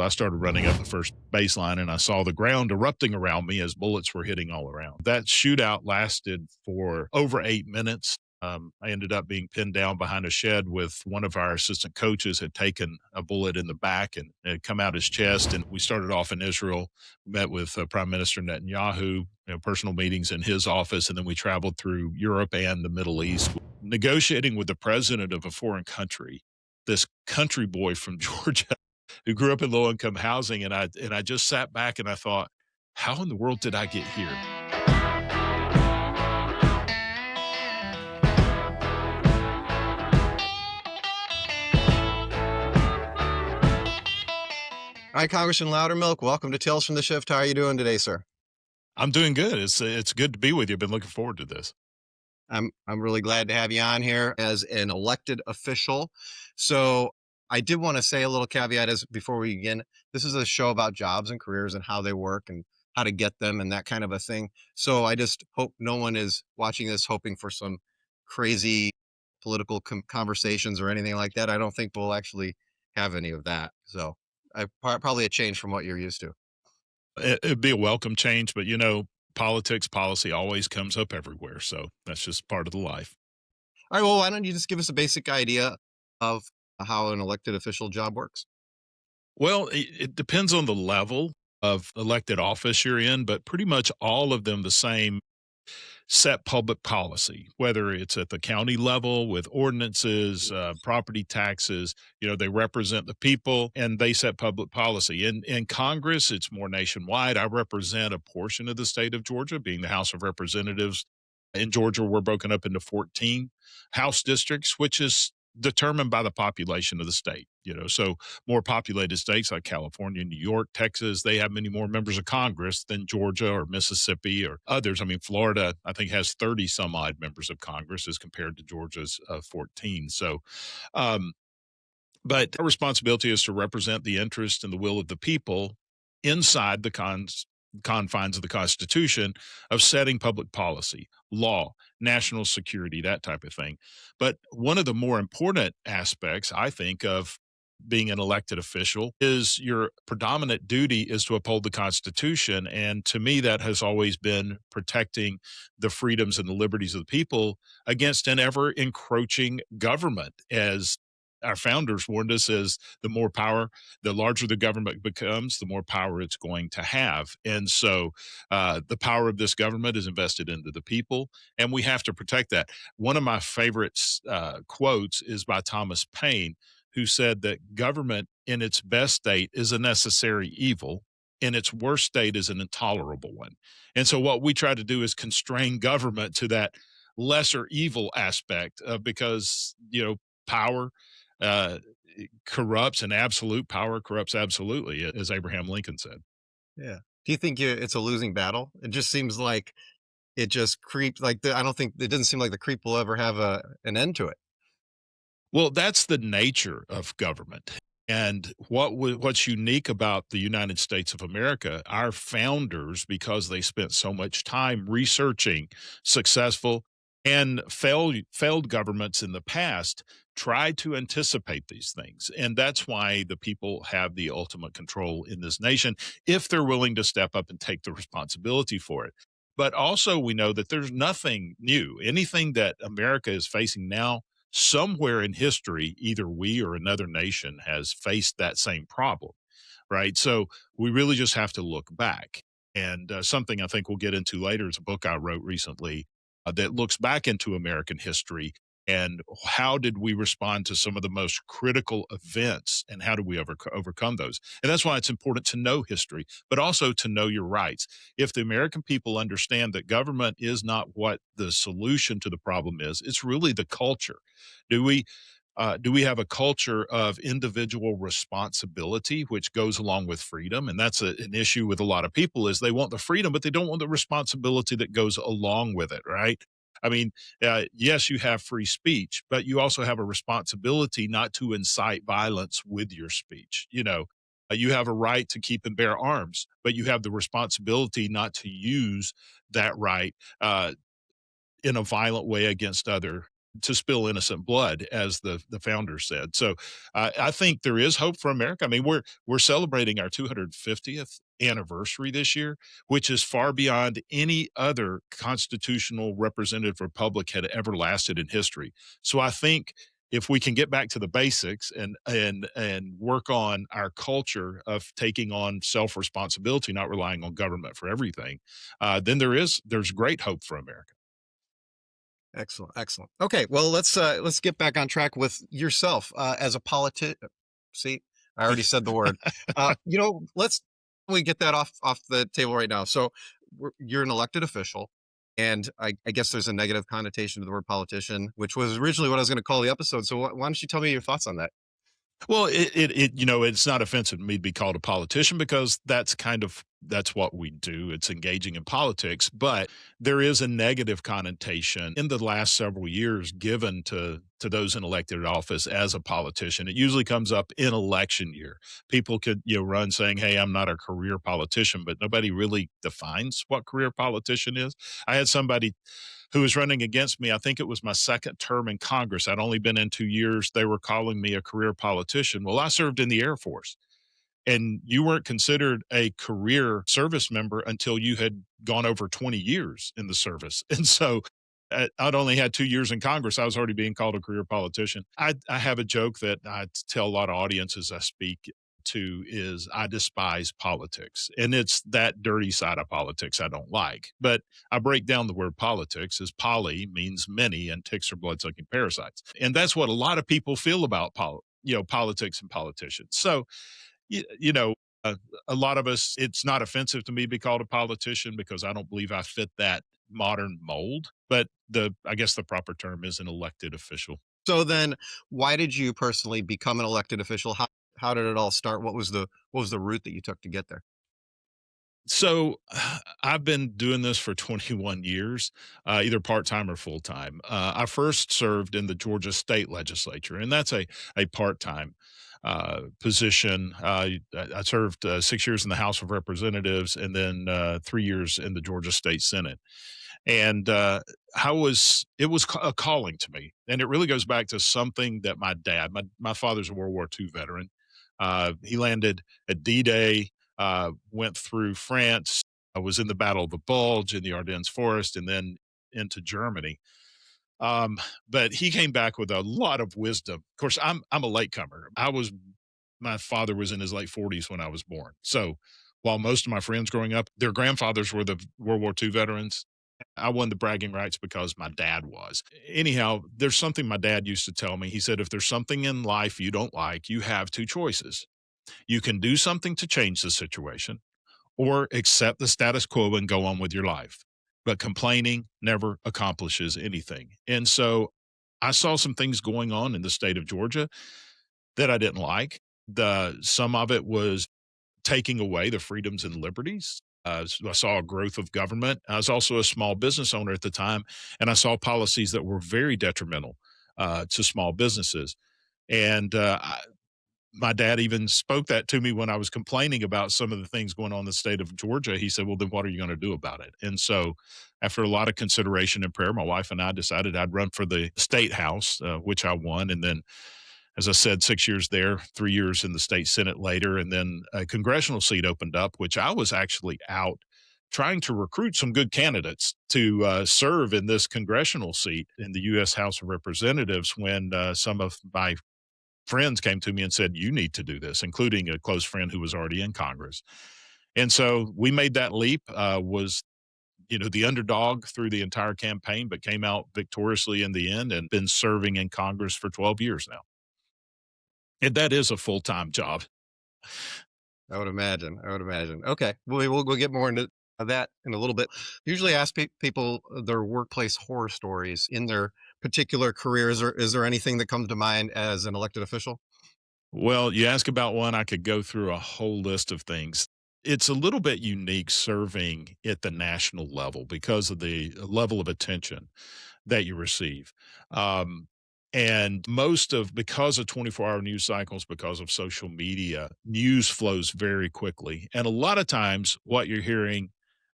I started running up the first baseline and I saw the ground erupting around me as bullets were hitting all around. That shootout lasted for over 8 minutes. I ended up being pinned down behind a shed with one of our assistant coaches had taken a bullet in the back and it had come out his chest. And we started off in Israel, met with Prime Minister Netanyahu, personal meetings in his office. And then we traveled through Europe and the Middle East, negotiating with the president of a foreign country, this country boy from Georgia who grew up in low income housing. And I just sat back and I thought, how in the world did I get here? Hi, Congressman Loudermilk. Welcome to Tales from the Shift. How are you doing today, sir? I'm doing good. It's good to be with you. I've been looking forward to this. I'm really glad to have you on here as an elected official. So I did want to say a little caveat as before we begin. This is a show about jobs and careers and how they work and how to get them and that kind of a thing. So I just hope no one is watching this hoping for some crazy political conversations or anything like that. I don't think we'll actually have any of that. So probably a change from what you're used to. It'd be a welcome change, but politics, policy always comes up everywhere. So that's just part of the life. All right, well, why don't you just give us a basic idea of how an elected official job works? Well, it depends on the level of elected office you're in, but pretty much all of them the same set public policy, whether it's at the county level with ordinances, property taxes. They represent the people and they set public policy. In Congress, it's more nationwide. I represent a portion of the state of Georgia, being the House of Representatives. In Georgia, we're broken up into 14 House districts, which is determined by the population of the state. So more populated states like California, New York, Texas, they have many more members of Congress than Georgia or Mississippi or others. I mean, Florida, I think, has 30 some odd members of Congress as compared to Georgia's 14. So, but our responsibility is to represent the interest and the will of the people inside the confines of the Constitution of setting public policy, law, national security, that type of thing. But one of the more important aspects, I think, of being an elected official is your predominant duty is to uphold the Constitution. And to me, that has always been protecting the freedoms and the liberties of the people against an ever encroaching government. As our founders warned us, as the larger the government becomes, the more power it's going to have. And so the power of this government is invested into the people, and we have to protect that. One of my favorite quotes is by Thomas Paine, who said that government in its best state is a necessary evil, in its worst state is an intolerable one. And so what we try to do is constrain government to that lesser evil aspect because, power uh, corrupts and absolute power corrupts absolutely, as Abraham Lincoln said. Yeah. Do you think it's a losing battle? It just seems like it just creeps I don't think it doesn't seem like the creep will ever have an end to it. Well, that's the nature of government. And what's unique about the United States of America, our founders, because they spent so much time researching successful and failed governments in the past, tried to anticipate these things. And that's why the people have the ultimate control in this nation if they're willing to step up and take the responsibility for it. But also, we know that there's nothing new. Anything that America is facing now, somewhere in history, either we or another nation has faced that same problem, right? So we really just have to look back. And something I think we'll get into later is a book I wrote recently that looks back into American history and how did we respond to some of the most critical events and how do we overcome those. And that's why it's important to know history, but also to know your rights. If the American people understand that government is not what the solution to the problem is, it's really the culture. Do we have a culture of individual responsibility, which goes along with freedom? And that's an issue with a lot of people is they want the freedom, but they don't want the responsibility that goes along with it, right? I mean, yes, you have free speech, but you also have a responsibility not to incite violence with your speech. You have a right to keep and bear arms, but you have the responsibility not to use that right in a violent way against other to spill innocent blood, as the founder said. So I think there is hope for America. I mean, we're celebrating our 250th anniversary this year, which is far beyond any other constitutional representative republic had ever lasted in history. So I think if we can get back to the basics and work on our culture of taking on self responsibility, not relying on government for everything, then there's great hope for America. Excellent, excellent. Okay, well, let's get back on track with yourself as a politician. See, I already said the word. Let's we get that off the table right now. So you're an elected official, and I guess there's a negative connotation to the word politician, which was originally what I was going to call the episode. So why don't you tell me your thoughts on that? Well, it's not offensive to me to be called a politician because that's what we do. It's engaging in politics, but there is a negative connotation in the last several years given to those in elected office as a politician. It usually comes up in election year. People could, run saying, "Hey, I'm not a career politician," but nobody really defines what career politician is. I had somebody who was running against me. I think it was my second term in Congress. I'd only been in 2 years. They were calling me a career politician. Well, I served in the Air Force, and you weren't considered a career service member until you had gone over 20 years in the service. And so I'd only had 2 years in Congress. I was already being called a career politician. I have a joke that I tell a lot of audiences I speak to is I despise politics. And it's that dirty side of politics I don't like. But I break down the word politics as poly means many and ticks are blood sucking parasites. And that's what a lot of people feel about politics and politicians. So you, you know, uh, a lot of us, it's not offensive to me to be called a politician because I don't believe I fit that modern mold. But I guess the proper term is an elected official. So then, why did you personally become an elected official? How did it all start? What was the route that you took to get there? So I've been doing this for 21 years, either part time or full time. I first served in the Georgia state legislature, and that's a part time position. I served 6 years in the House of Representatives and then 3 years in the Georgia State Senate. And it was a calling to me. And it really goes back to something that my father's a World War II veteran. He landed at D Day, went through France, was in the Battle of the Bulge in the Ardennes Forest, and then into Germany. Um, but he came back with a lot of wisdom. Of course, I'm a latecomer. My father was in his late 40s when I was born. So while most of my friends growing up, their grandfathers were the World War II veterans, I won the bragging rights because my dad was. Anyhow, there's something my dad used to tell me. He said, if there's something in life you don't like, you have two choices. You can do something to change the situation or accept the status quo and go on with your life. But complaining never accomplishes anything. And so I saw some things going on in the state of Georgia that I didn't like. Some of it was taking away the freedoms and liberties. So I saw a growth of government. I was also a small business owner at the time, and I saw policies that were very detrimental to small businesses. And my dad even spoke that to me when I was complaining about some of the things going on in the state of Georgia. He said, "Well, then what are you going to do about it?" And so, after a lot of consideration and prayer, my wife and I decided I'd run for the state house, which I won. And then, as I said, 6 years there, 3 years in the state Senate later, and then a congressional seat opened up, which I was actually out trying to recruit some good candidates to serve in this congressional seat in the U.S. House of Representatives when some of my friends came to me and said, "You need to do this," including a close friend who was already in Congress. And so we made that leap, was, the underdog through the entire campaign, but came out victoriously in the end and been serving in Congress for 12 years now. And that is a full time job. I would imagine. I would imagine. Okay, we'll get more into that in a little bit. Usually, ask people their workplace horror stories in their particular careers. Or is there anything that comes to mind as an elected official? Well, you ask about one, I could go through a whole list of things. It's a little bit unique serving at the national level because of the level of attention that you receive. Um, and because of 24-hour news cycles, because of social media, news flows very quickly. And a lot of times, what you're hearing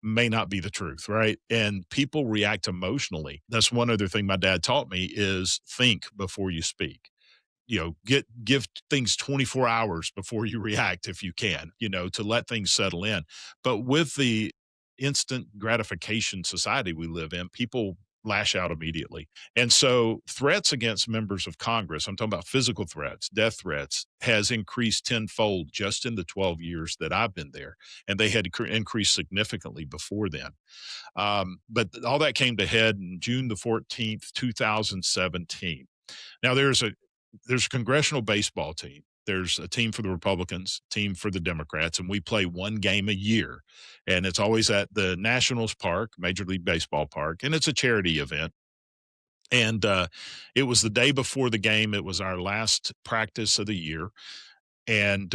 may not be the truth, right? And people react emotionally. That's one other thing my dad taught me is think before you speak. Give things 24 hours before you react if you can, to let things settle in. But with the instant gratification society we live in, people lash out immediately. And so threats against members of Congress, I'm talking about physical threats, death threats, has increased tenfold just in the 12 years that I've been there. And they had increased significantly before then. But all that came to head in June the 14th, 2017. Now there's a congressional baseball team. There's a team for the Republicans, team for the Democrats, and we play one game a year. And it's always at the Nationals Park, Major League Baseball Park, and it's a charity event. And it was the day before the game. It was our last practice of the year. And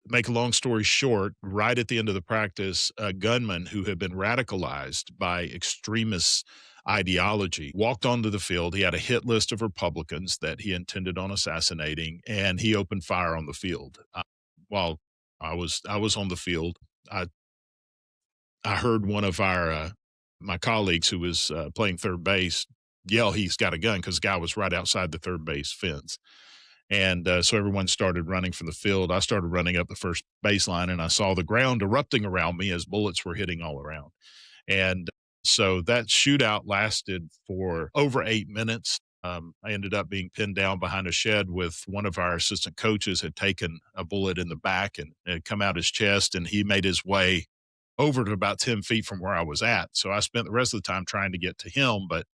make a long story short, right at the end of the practice, a gunman who had been radicalized by extremist ideology walked onto the field. He had a hit list of Republicans that he intended on assassinating, and he opened fire on the field. While I was on the field, I I heard one of our my colleagues who was playing third base yell, "He's got a gun!" because the guy was right outside the third base fence. And so everyone started running from the field. I started running up the first baseline, and I saw the ground erupting around me as bullets were hitting all around. And so that shootout lasted for over 8 minutes. I ended up being pinned down behind a shed with one of our assistant coaches had taken a bullet in the back and it had come out his chest, and he made his way over to about 10 feet from where I was at. So I spent the rest of the time trying to get to him, but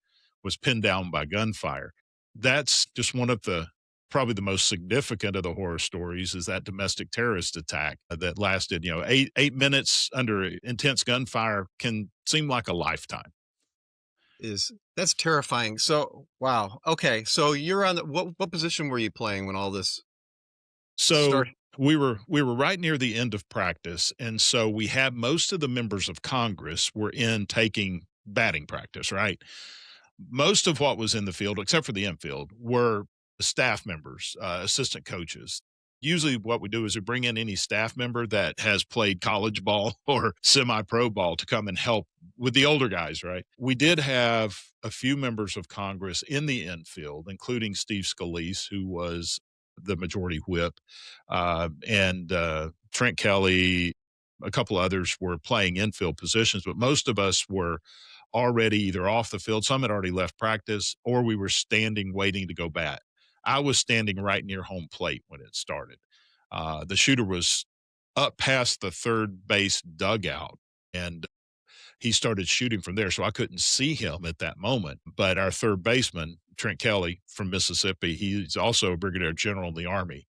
was pinned down by gunfire. That's just one of the probably the most significant of the horror stories is that domestic terrorist attack that lasted, 8 minutes under intense gunfire can seem like a lifetime. Is that's terrifying. So, wow. Okay. So you're on the what position were you playing when all this So started? we were right near the end of practice, and so we had most of the members of Congress were in taking batting practice, right? Most of what was in the field, except for the infield, were staff members, assistant coaches. Usually, what we do is we bring in any staff member that has played college ball or semi pro ball to come and help with the older guys, right? We did have a few members of Congress in the infield, including Steve Scalise, who was the majority whip, and Trent Kelly, a couple others were playing infield positions, but most of us were already either off the field, some had already left practice, or we were standing waiting to go bat. I was standing right near home plate when it started. The shooter was up past the third base dugout, and he started shooting from there. So I couldn't see him at that moment. But our third baseman, Trent Kelly from Mississippi, he's also a brigadier general in the Army.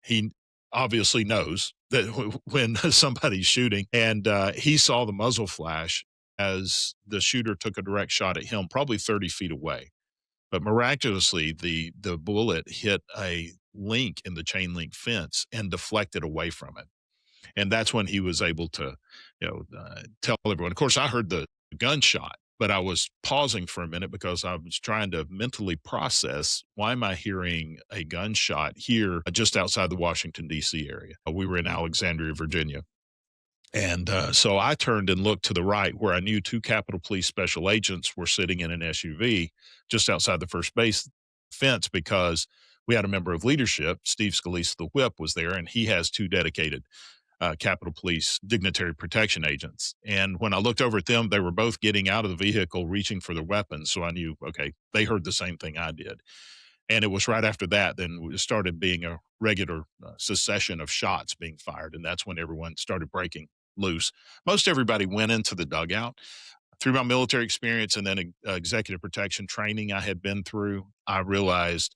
He obviously knows that when somebody's shooting, and he saw the muzzle flash as the shooter took a direct shot at him, probably 30 feet away. But miraculously, the bullet hit a link in the chain link fence and deflected away from it. And that's when he was able to, tell everyone. Of course, I heard the gunshot, but I was pausing for a minute because I was trying to mentally process why am I hearing a gunshot here just outside the Washington, D.C. area. We were in Alexandria, Virginia. And so I turned and looked to the right where I knew two Capitol Police special agents were sitting in an SUV just outside the first base fence because we had a member of leadership, Steve Scalise, the whip, was there, and he has two dedicated Capitol Police dignitary protection agents. And when I looked over at them, they were both getting out of the vehicle, reaching for their weapons. So I knew, okay, they heard the same thing I did. And it was right after that, then it started being a regular succession of shots being fired. And that's when everyone started breaking loose. Most everybody went into the dugout. Through my military experience and then executive protection training I had been through, I realized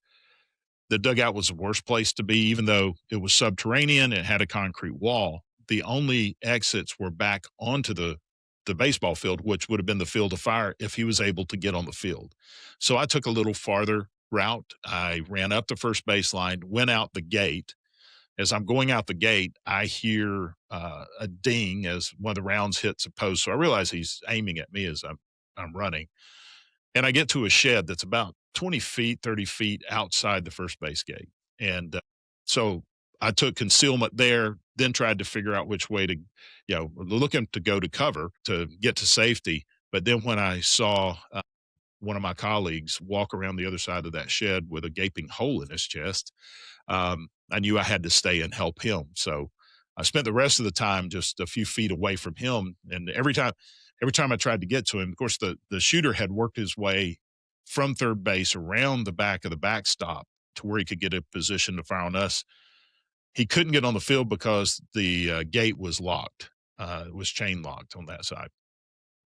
the dugout was the worst place to be, even though it was subterranean, it had a concrete wall. The only exits were back onto the baseball field, which would have been the field of fire if he was able to get on the field. So I took a little farther route. I ran up the first baseline, went out the gate. As I'm going out the gate, I hear a ding as one of the rounds hits a post. So I realize he's aiming at me as I'm running. And I get to a shed that's about 20 feet, 30 feet outside the first base gate. And so I took concealment there, then tried to figure out which way to, looking to go to cover to get to safety. But then when I saw one of my colleagues walk around the other side of that shed with a gaping hole in his chest, I knew I had to stay and help him. So I spent the rest of the time just a few feet away from him. And every time I tried to get to him, of course, the shooter had worked his way from third base around the back of the backstop to where he could get a position to fire on us. He couldn't get on the field because the gate was locked. It was chain locked on that side.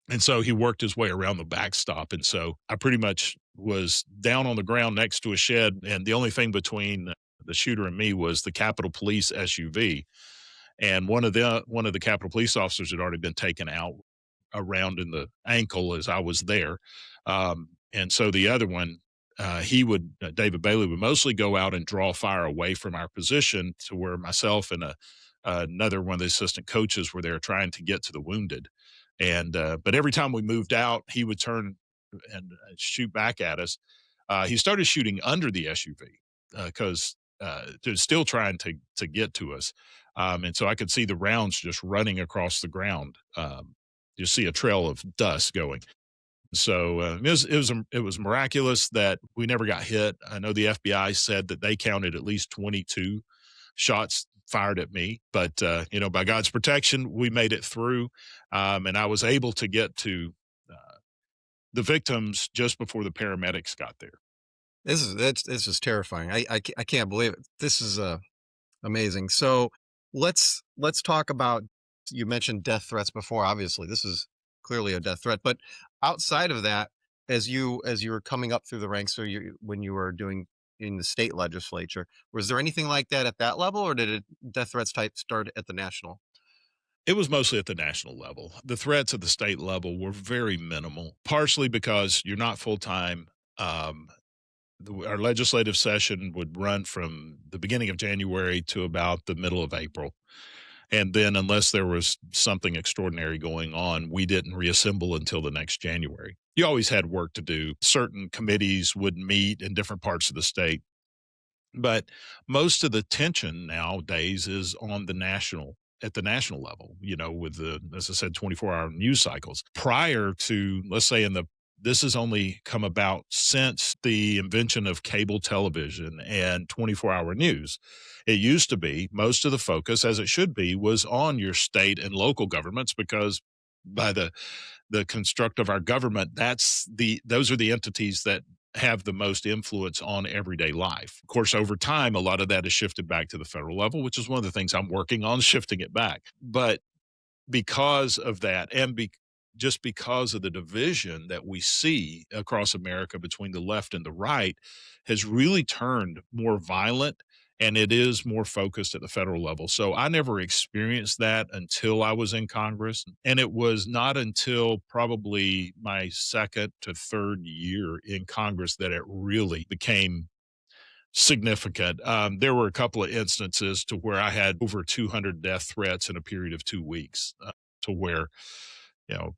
And so he worked his way around the backstop. And so I pretty much was down on the ground next to a shed. And the only thing between the shooter and me was the Capitol Police SUV. And one of the Capitol Police officers had already been taken out around in the ankle as I was there. And so the other one, David Bailey would mostly go out and draw fire away from our position to where myself and another one of the assistant coaches were there trying to get to the wounded. And but every time we moved out, he would turn and shoot back at us. He started shooting under the SUV because they're still trying to get to us. And so I could see the rounds just running across the ground. You see a trail of dust going. So it was miraculous that we never got hit. I know the FBI said that they counted at least 22 shots fired at me, but by God's protection, we made it through, and I was able to get to the victims just before the paramedics got there. This is terrifying. I can't believe it. This is amazing. So let's talk about, you mentioned death threats before. Obviously, this is clearly a death threat. But outside of that, as you were coming up through the ranks, when you were doing in the state legislature, was there anything like that at that level, or did death threats type start at the national? It was mostly at the national level. The threats at the state level were very minimal, partially because you're not full time. Um, our legislative session would run from the beginning of January to about the middle of April. And then, unless there was something extraordinary going on, we didn't reassemble until the next January. You always had work to do. Certain committees would meet in different parts of the state. But most of the tension nowadays is on at the national level, with as I said, 24-hour news cycles. Prior to, let's say, this has only come about since the invention of cable television and 24-hour news. It used to be most of the focus, as it should be, was on your state and local governments, because by the construct of our government, those are the entities that have the most influence on everyday life. Of course, over time, a lot of that has shifted back to the federal level, which is one of the things I'm working on, shifting it back. But because of that, and just because of the division that we see across America between the left and the right, has really turned more violent, and it is more focused at the federal level. So I never experienced that until I was in Congress. And it was not until probably my second to third year in Congress that it really became significant. There were a couple of instances to where I had over 200 death threats in a period of 2 weeks, to where, you know,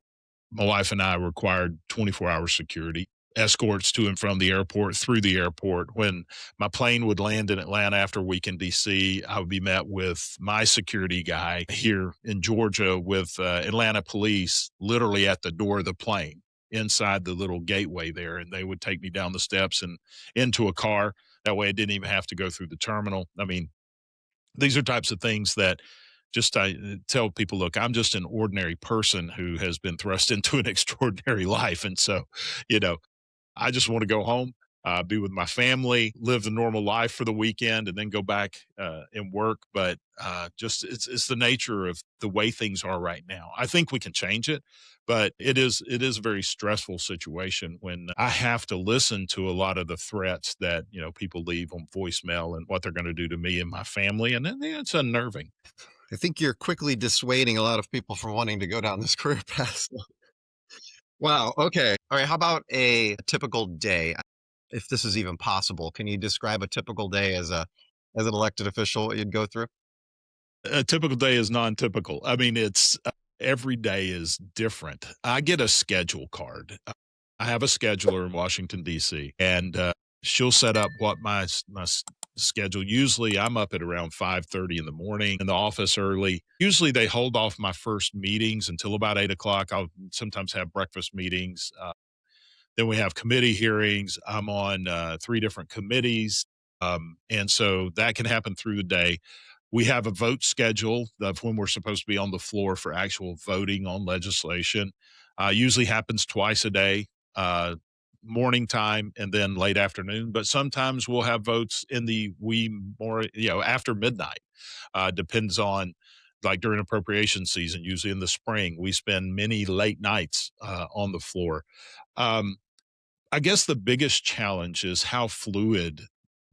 my wife and I required 24-hour security, escorts to and from the airport, through the airport. When my plane would land in Atlanta after a week in DC, I would be met with my security guy here in Georgia with Atlanta police literally at the door of the plane inside the little gateway there. And they would take me down the steps and into a car. That way I didn't even have to go through the terminal. I mean, these are types of things that just I tell people, look, I'm just an ordinary person who has been thrust into an extraordinary life. And so, you know, I just want to go home, be with my family, live the normal life for the weekend, and then go back and work. But just it's the nature of the way things are right now. I think we can change it, but it is a very stressful situation when I have to listen to a lot of the threats that people leave on voicemail and what they're going to do to me and my family, and then it's unnerving. I think you're quickly dissuading a lot of people from wanting to go down this career path. Wow. Okay. All right. How about a typical day? If this is even possible, can you describe a typical day as an elected official, what you'd go through? A typical day is non-typical. I mean, it's every day is different. I get a schedule card. I have a scheduler in Washington D.C., and she'll set up what my schedule. Usually I'm up at around 5:30 in the morning in the office early. Usually they hold off my first meetings until about 8 o'clock. I'll sometimes have breakfast meetings. Then we have committee hearings. I'm on three different committees. And so that can happen through the day. We have a vote schedule of when we're supposed to be on the floor for actual voting on legislation. Usually happens twice a day, uh, morning time and then late afternoon. But sometimes we'll have votes in the wee more, after midnight. Depends on like during appropriation season, usually in the spring, we spend many late nights on the floor. Um, I guess the biggest challenge is how fluid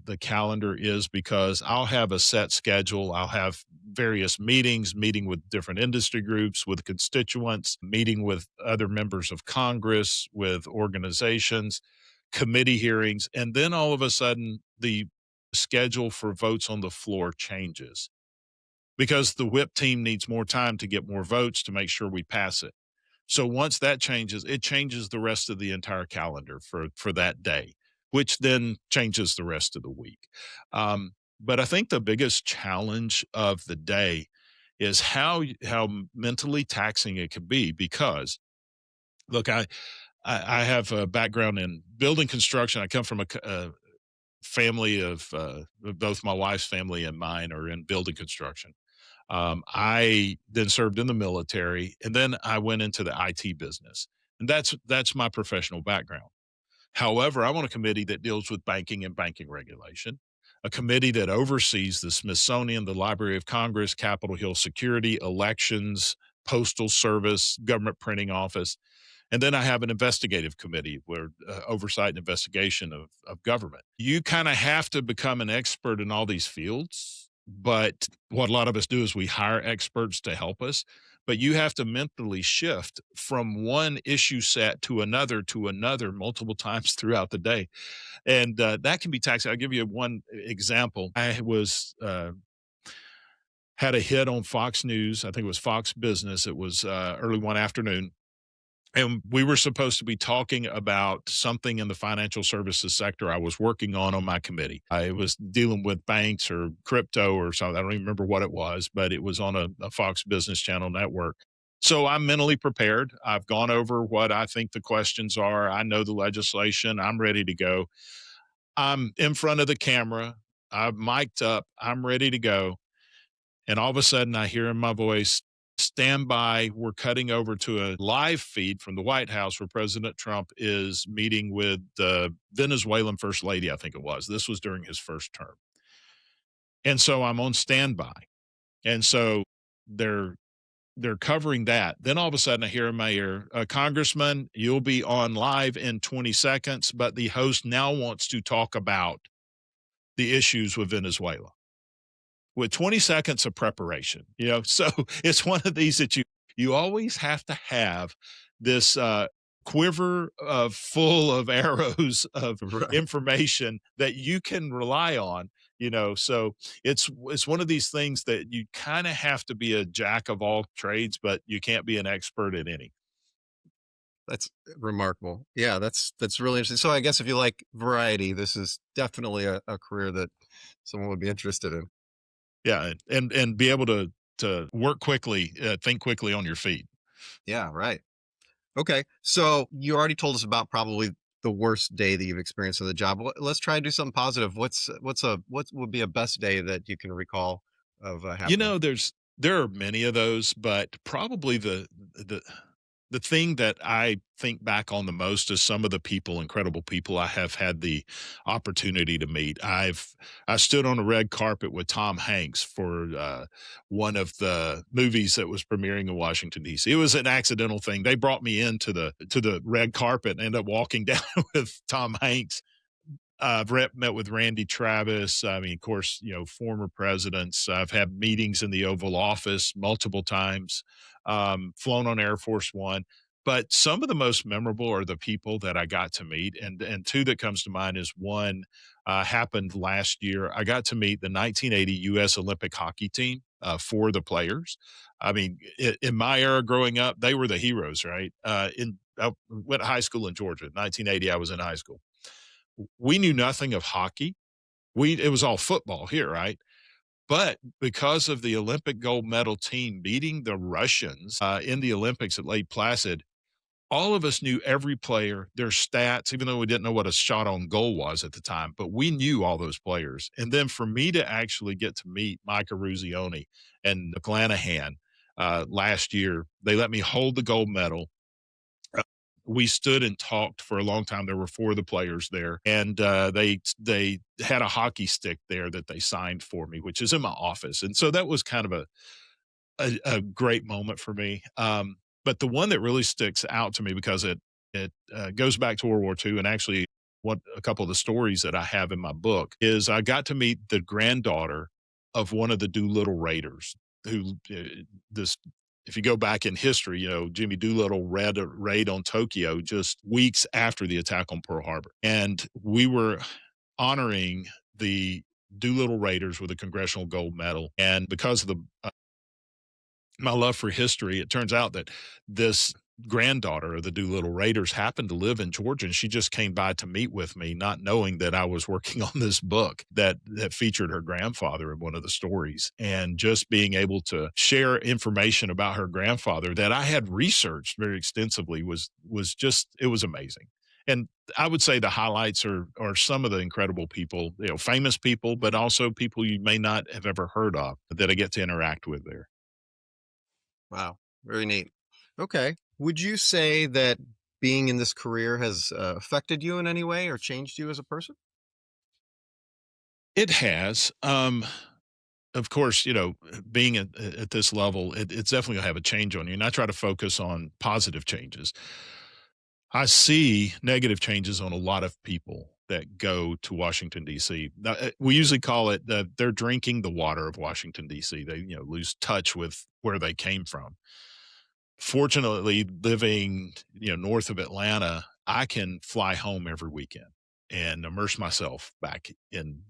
the calendar is because I'll have a set schedule. I'll have various meetings, meeting with different industry groups, with constituents, meeting with other members of Congress, with organizations, committee hearings. And then all of a sudden, the schedule for votes on the floor changes because the whip team needs more time to get more votes to make sure we pass it. So once that changes, it changes the rest of the entire calendar for that day, which then changes the rest of the week. But I think the biggest challenge of the day is how mentally taxing it can be because look, I have a background in building construction. I come from a family of both my wife's family and mine are in building construction. I then served in the military, and then I went into the IT business, and that's my professional background. However, I'm on a committee that deals with banking and banking regulation, a committee that oversees the Smithsonian, the Library of Congress, Capitol Hill security, elections, postal service, government printing office, and then I have an investigative committee where oversight and investigation of government. You kind of have to become an expert in all these fields. But what a lot of us do is we hire experts to help us. But you have to mentally shift from one issue set to another multiple times throughout the day. And that can be taxing. I'll give you one example. I was had a hit on Fox News. I think it was Fox Business. It was early one afternoon and we were supposed to be talking about something in the financial services sector I was working on my committee. I was dealing with banks or crypto or something. I don't even remember what it was, but it was on a Fox Business Channel network. So I'm mentally prepared. I've gone over what I think the questions are. I know the legislation. I'm ready to go. I'm in front of the camera. I'm mic'd up. I'm ready to go. And all of a sudden, I hear in my voice, stand by. We're cutting over to a live feed from the White House where President Trump is meeting with the Venezuelan First Lady, I think it was. This was during his first term. And so I'm on standby. And so they're they're covering that. Then all of a sudden I hear in my ear, Congressman, you'll be on live in 20 seconds, but the host now wants to talk about the issues with Venezuela with 20 seconds of preparation, so it's one of these that you always have to have this quiver of full of arrows of Right. information that you can rely on, so it's one of these things that you kind of have to be a jack of all trades but you can't be an expert at any. That's remarkable. Yeah, that's really interesting. So I guess if you like variety, this is definitely a career that someone would be interested in. Yeah, and be able to work quickly, think quickly on your feet. Yeah, right. Okay. So you already told us about probably the worst day that you've experienced on the job. Let's try and do something positive. What would be a best day that you can recall of happening? There are many of those, but probably the the thing that I think back on the most is some of the people, incredible people I have had the opportunity to meet. I stood on a red carpet with Tom Hanks for one of the movies that was premiering in Washington D.C. It was an accidental thing. They brought me into the red carpet and ended up walking down with Tom Hanks. I've met with Randy Travis. I mean, of course, former presidents. I've had meetings in the Oval Office multiple times, flown on Air Force One. But some of the most memorable are the people that I got to meet, and two that comes to mind is one happened last year. I got to meet the 1980 U.S. Olympic hockey team for the players. I mean, in my era growing up, they were the heroes, right? I went to high school in Georgia. 1980, I was in high school. We knew nothing of hockey. We it was all football here, right? But because of the Olympic gold medal team beating the Russians in the Olympics at Lake Placid, all of us knew every player, their stats, even though we didn't know what a shot on goal was at the time, but we knew all those players. And then for me to actually get to meet Micah Ruzioni and Glanahan last year, they let me hold the gold medal. uh, we stood and talked for a long time. There were four of the players there, and they had a hockey stick there that they signed for me, which is in my office. And so that was kind of a great moment for me. But the one that really sticks out to me because it goes back to World War II, and actually, what a couple of the stories that I have in my book is I got to meet the granddaughter of one of the Doolittle Raiders. Who this If you go back in history, Jimmy Doolittle read a raid on Tokyo just weeks after the attack on Pearl Harbor, and we were honoring the Doolittle Raiders with a Congressional Gold Medal. And because of the my love for history, it turns out that this granddaughter of the Doolittle Raiders happened to live in Georgia, and she just came by to meet with me, not knowing that I was working on this book that featured her grandfather in one of the stories. And just being able to share information about her grandfather that I had researched very extensively was just it was amazing. And I would say the highlights are some of the incredible people, famous people, but also people you may not have ever heard of that I get to interact with there. Wow, very neat. Okay. Would you say that being in this career has affected you in any way or changed you as a person? It has. Of course, being at this level, it's definitely gonna have a change on you. And I try to focus on positive changes. I see negative changes on a lot of people that go to Washington D.C. Now, we usually call it they're drinking the water of Washington D.C. They lose touch with where they came from. Fortunately, living north of Atlanta, I can fly home every weekend and immerse myself back in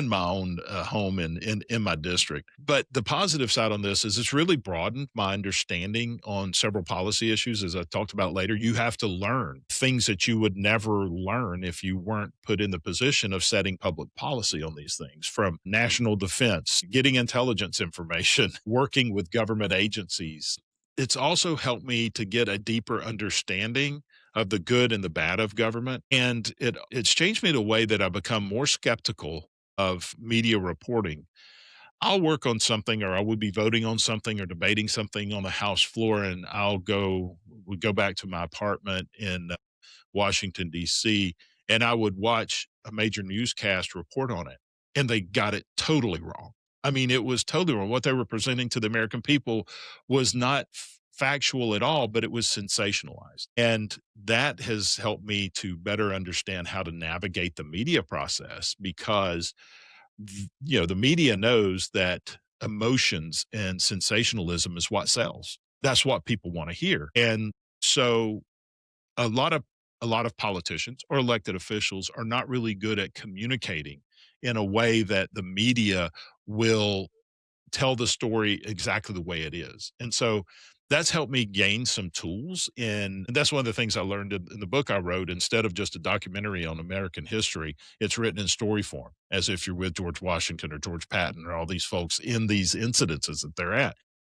my own home and in my district. But the positive side on this is it's really broadened my understanding on several policy issues. As I talked about later, you have to learn things that you would never learn if you weren't put in the position of setting public policy on these things, from national defense, getting intelligence information, working with government agencies. It's also helped me to get a deeper understanding of the good and the bad of government. And it's changed me in a way that I've become more skeptical of media reporting. I'll work on something, or I would be voting on something or debating something on the House floor, and would go back to my apartment in Washington, D.C., and I would watch a major newscast report on it, and they got it totally wrong. I mean, it was totally wrong. What they were presenting to the American people was not factual at all, but it was sensationalized. And that has helped me to better understand how to navigate the media process because the media knows that emotions and sensationalism is what sells. That's what people want to hear. And so a lot of a lot of politicians or elected officials are not really good at communicating in a way that the media will tell the story exactly the way it is. And so that's helped me gain some tools. And that's one of the things I learned in the book I wrote. Instead of just a documentary on American history, it's written in story form, as if you're with George Washington or George Patton or all these folks in these incidences that they're at.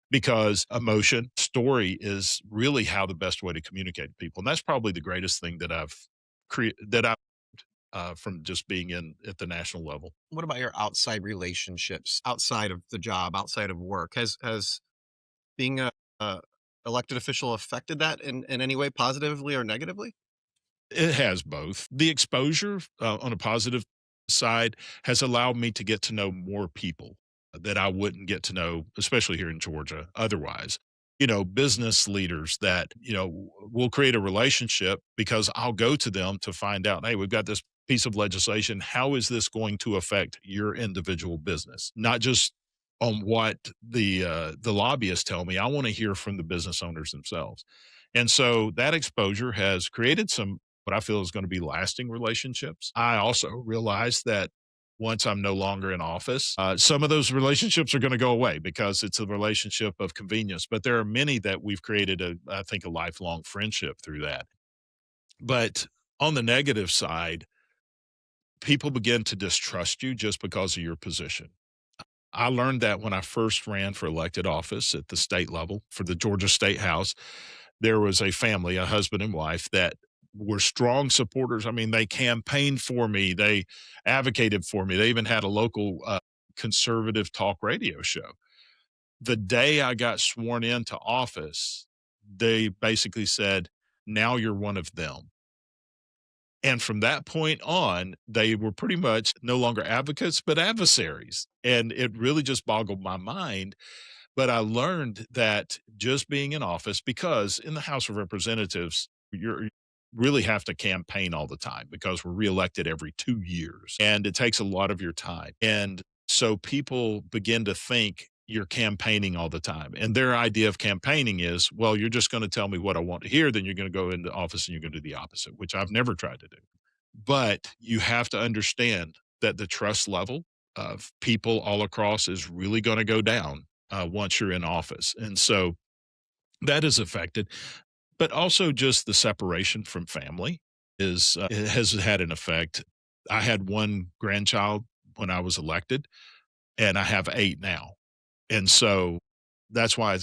Because emotion, story is really how the best way to communicate to people. And that's probably the greatest thing that I've created that I from just being in at the national level. What about your outside relationships, outside of the job, outside of work? Has being a elected official affected that in any way, positively or negatively? It has both. The exposure, on a positive side, has allowed me to get to know more people that I wouldn't get to know, especially here in Georgia, otherwise. Business leaders that, will create a relationship because I'll go to them to find out, hey, we've got this piece of legislation. How is this going to affect your individual business? Not just on what the lobbyists tell me. I want to hear from the business owners themselves. And so that exposure has created some what I feel is going to be lasting relationships. I also realize that once I'm no longer in office, some of those relationships are going to go away because it's a relationship of convenience. But there are many that we've created I think, a lifelong friendship through that. But on the negative side, people begin to distrust you just because of your position. I learned that when I first ran for elected office at the state level for the Georgia State House. There was a family, a husband and wife, that were strong supporters. I mean, they campaigned for me, they advocated for me. They even had a local conservative talk radio show. The day I got sworn into office, they basically said, now you're one of them. And from that point on, they were pretty much no longer advocates, but adversaries. And it really just boggled my mind. But I learned that just being in office, because in the House of Representatives, you really have to campaign all the time because we're reelected every 2 years and it takes a lot of your time. And so people begin to think you're campaigning all the time. And their idea of campaigning is, well, you're just going to tell me what I want to hear, then you're going to go into office and you're going to do the opposite, which I've never tried to do. But you have to understand that the trust level of people all across is really going to go down once you're in office. And so that is affected, but also just the separation from family it has had an effect. I had one grandchild when I was elected, and I have eight now. And so that's why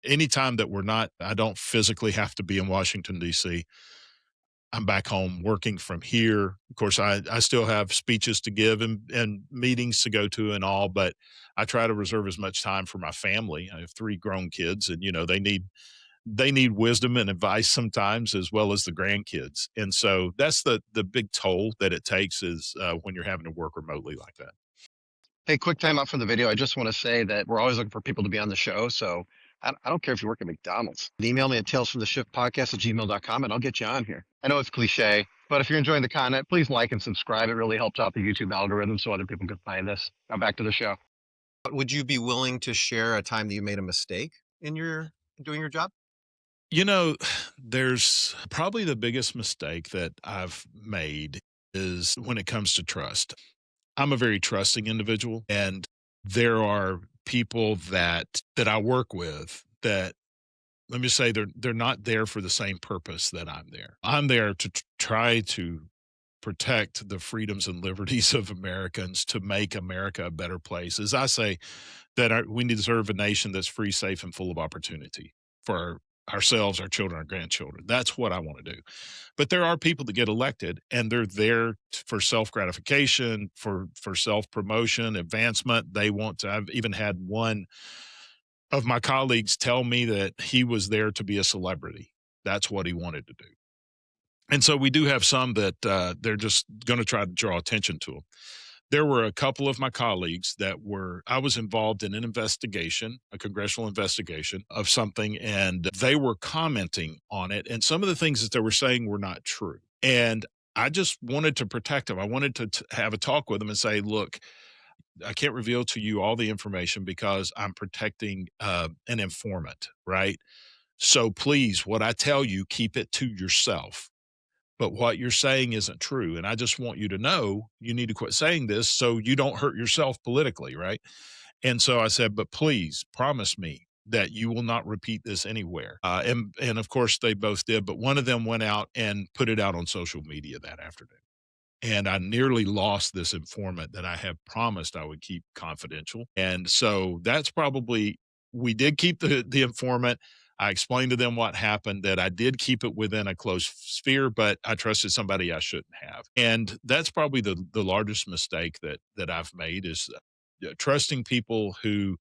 anytime that I don't physically have to be in Washington, D.C., I'm back home working from here. Of course, I still have speeches to give and meetings to go to and all, but I try to reserve as much time for my family. I have three grown kids, and they need wisdom and advice sometimes, as well as the grandkids. And so that's the big toll that it takes is when you're having to work remotely like that. Hey, quick time out from the video. I just want to say that we're always looking for people to be on the show. So I don't care if you work at McDonald's. Email me at talesfromtheshiftpodcast@gmail.com and I'll get you on here. I know it's cliche, but if you're enjoying the content, please like and subscribe. It really helps out the YouTube algorithm so other people can find this. Now back to the show. Would you be willing to share a time that you made a mistake in your doing your job? You know, there's probably the biggest mistake that I've made is when it comes to trust. I'm a very trusting individual, and there are people that I work with that, let me say, they're not there for the same purpose that I'm there. I'm there to try to protect the freedoms and liberties of Americans to make America a better place. As I say, that we deserve a nation that's free, safe, and full of opportunity for ourselves, our children, our grandchildren. That's what I want to do. But there are people that get elected and they're there for self gratification, for self promotion, advancement. They want to. I've even had one of my colleagues tell me that he was there to be a celebrity. That's what he wanted to do. And so we do have some that they're just going to try to draw attention to them. There were a couple of my colleagues I was involved in an investigation, a congressional investigation of something, and they were commenting on it. And some of the things that they were saying were not true. And I just wanted to protect them. I wanted to have a talk with them and say, look, I can't reveal to you all the information because I'm protecting an informant, right? So please, what I tell you, keep it to yourself, but what you're saying isn't true. And I just want you to know you need to quit saying this so you don't hurt yourself politically. Right. And so I said, but please promise me that you will not repeat this anywhere. And of course they both did, but one of them went out and put it out on social media that afternoon. And I nearly lost this informant that I have promised I would keep confidential. And so that's probably, we did keep the informant. I explained to them what happened, that I did keep it within a close sphere, but I trusted somebody I shouldn't have. And that's probably the largest mistake that I've made is trusting people who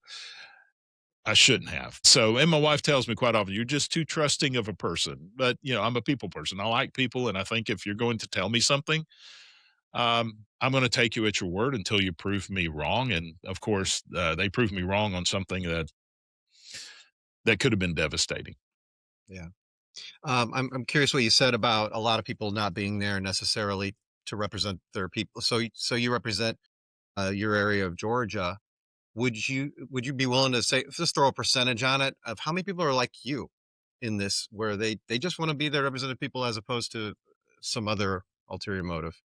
I shouldn't have. So, and my wife tells me quite often, you're just too trusting of a person. But, I'm a people person. I like people. And I think if you're going to tell me something, I'm going to take you at your word until you prove me wrong. And of course, they proved me wrong on something that could have been devastating. Yeah. I'm curious what you said about a lot of people not being there necessarily to represent their people. So you represent your area of Georgia. Would you be willing to say, just throw a percentage on it of how many people are like you in this, where they just want to be their represented people as opposed to some other ulterior motive?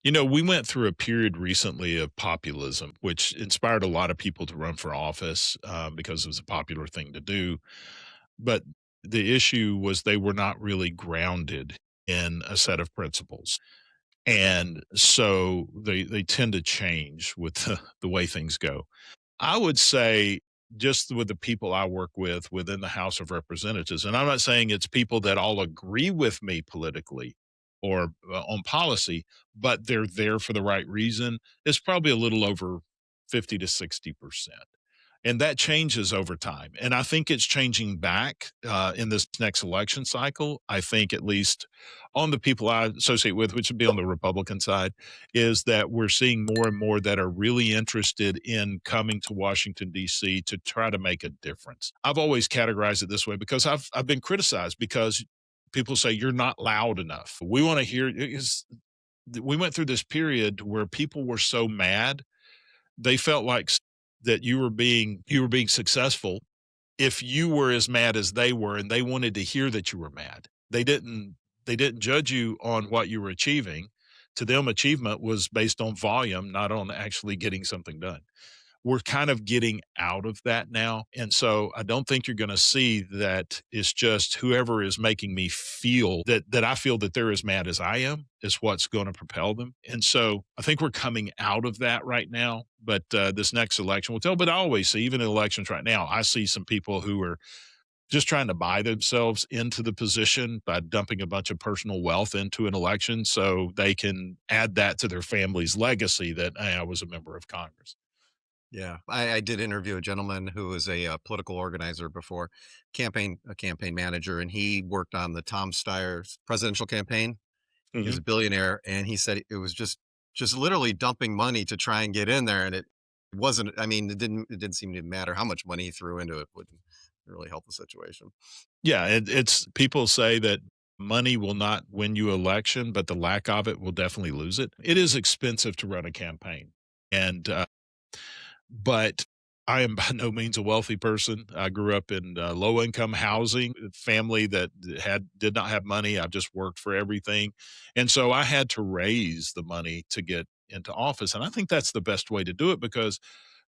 We went through a period recently of populism, which inspired a lot of people to run for office because it was a popular thing to do. But the issue was they were not really grounded in a set of principles. And so they tend to change with the way things go. I would say just with the people I work with within the House of Representatives, and I'm not saying it's people that all agree with me politically or on policy, but they're there for the right reason. It's probably a little over 50 to 60%. And that changes over time. And I think it's changing back in this next election cycle. I think, at least on the people I associate with, which would be on the Republican side, is that we're seeing more and more that are really interested in coming to Washington, D.C. to try to make a difference. I've always categorized it this way because I've been criticized because people say you're not loud enough. We want to hear. We went through this period where people were so mad they felt like that you were being successful if you were as mad as they were, and they wanted to hear that you were mad. They didn't judge you on what you were achieving. To them, achievement was based on volume, not on actually getting something done. We're kind of getting out of that now. And so I don't think you're going to see that it's just whoever is making me feel that I feel that they're as mad as I am is what's going to propel them. And so I think we're coming out of that right now. But this next election will tell. But I always see, even in elections right now, I see some people who are just trying to buy themselves into the position by dumping a bunch of personal wealth into an election so they can add that to their family's legacy that, "Hey, I was a member of Congress." Yeah, I did interview a gentleman who was a political organizer before, a campaign manager, and he worked on the Tom Steyer's presidential campaign. He was Mhm. a billionaire, and he said it was just literally dumping money to try and get in there, and it wasn't. I mean, it didn't seem to matter how much money he threw into it. Wouldn't really help the situation. Yeah, it's people say that money will not win you election, but the lack of it will definitely lose it. It is expensive to run a campaign, and but I am by no means a wealthy person. I grew up in low income housing, family that did not have money. I just worked for everything, and so I had to raise the money to get into office. And I think that's the best way to do it because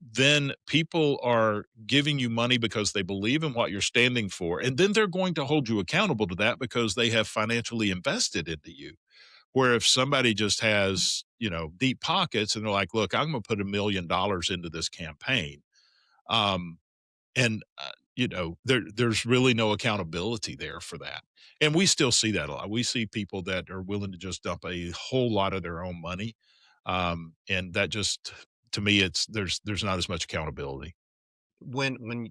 then people are giving you money because they believe in what you're standing for. And then they're going to hold you accountable to that because they have financially invested into you. Where if somebody just has, deep pockets and they're like, look, I'm going to put $1 million into this campaign. Um, and, there's really no accountability there for that. And we still see that a lot. We see people that are willing to just dump a whole lot of their own money. And that just, to me, there's not as much accountability. When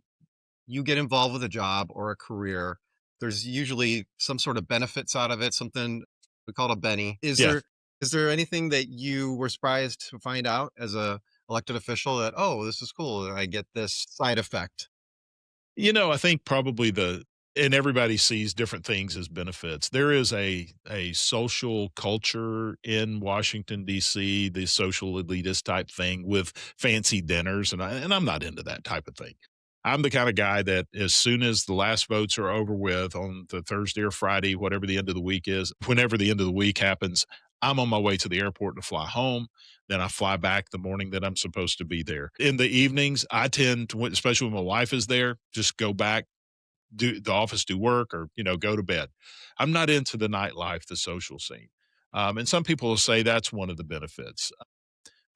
you get involved with a job or a career, there's usually some sort of benefits out of it, something we call it a Benny. Yeah. Is there anything that you were surprised to find out as a elected official that, oh, this is cool, I get this side effect? I think probably and everybody sees different things as benefits. There is a social culture in Washington D.C., the social elitist type thing with fancy dinners, and I'm not into that type of thing. I'm the kind of guy that as soon as the last votes are over with on the Thursday or Friday, whatever the end of the week is, whenever the end of the week happens, I'm on my way to the airport to fly home. Then I fly back the morning that I'm supposed to be there. In the evenings, I tend to, especially when my wife is there, just go back, do the office, do work, or go to bed. I'm not into the nightlife, the social scene. And some people will say that's one of the benefits.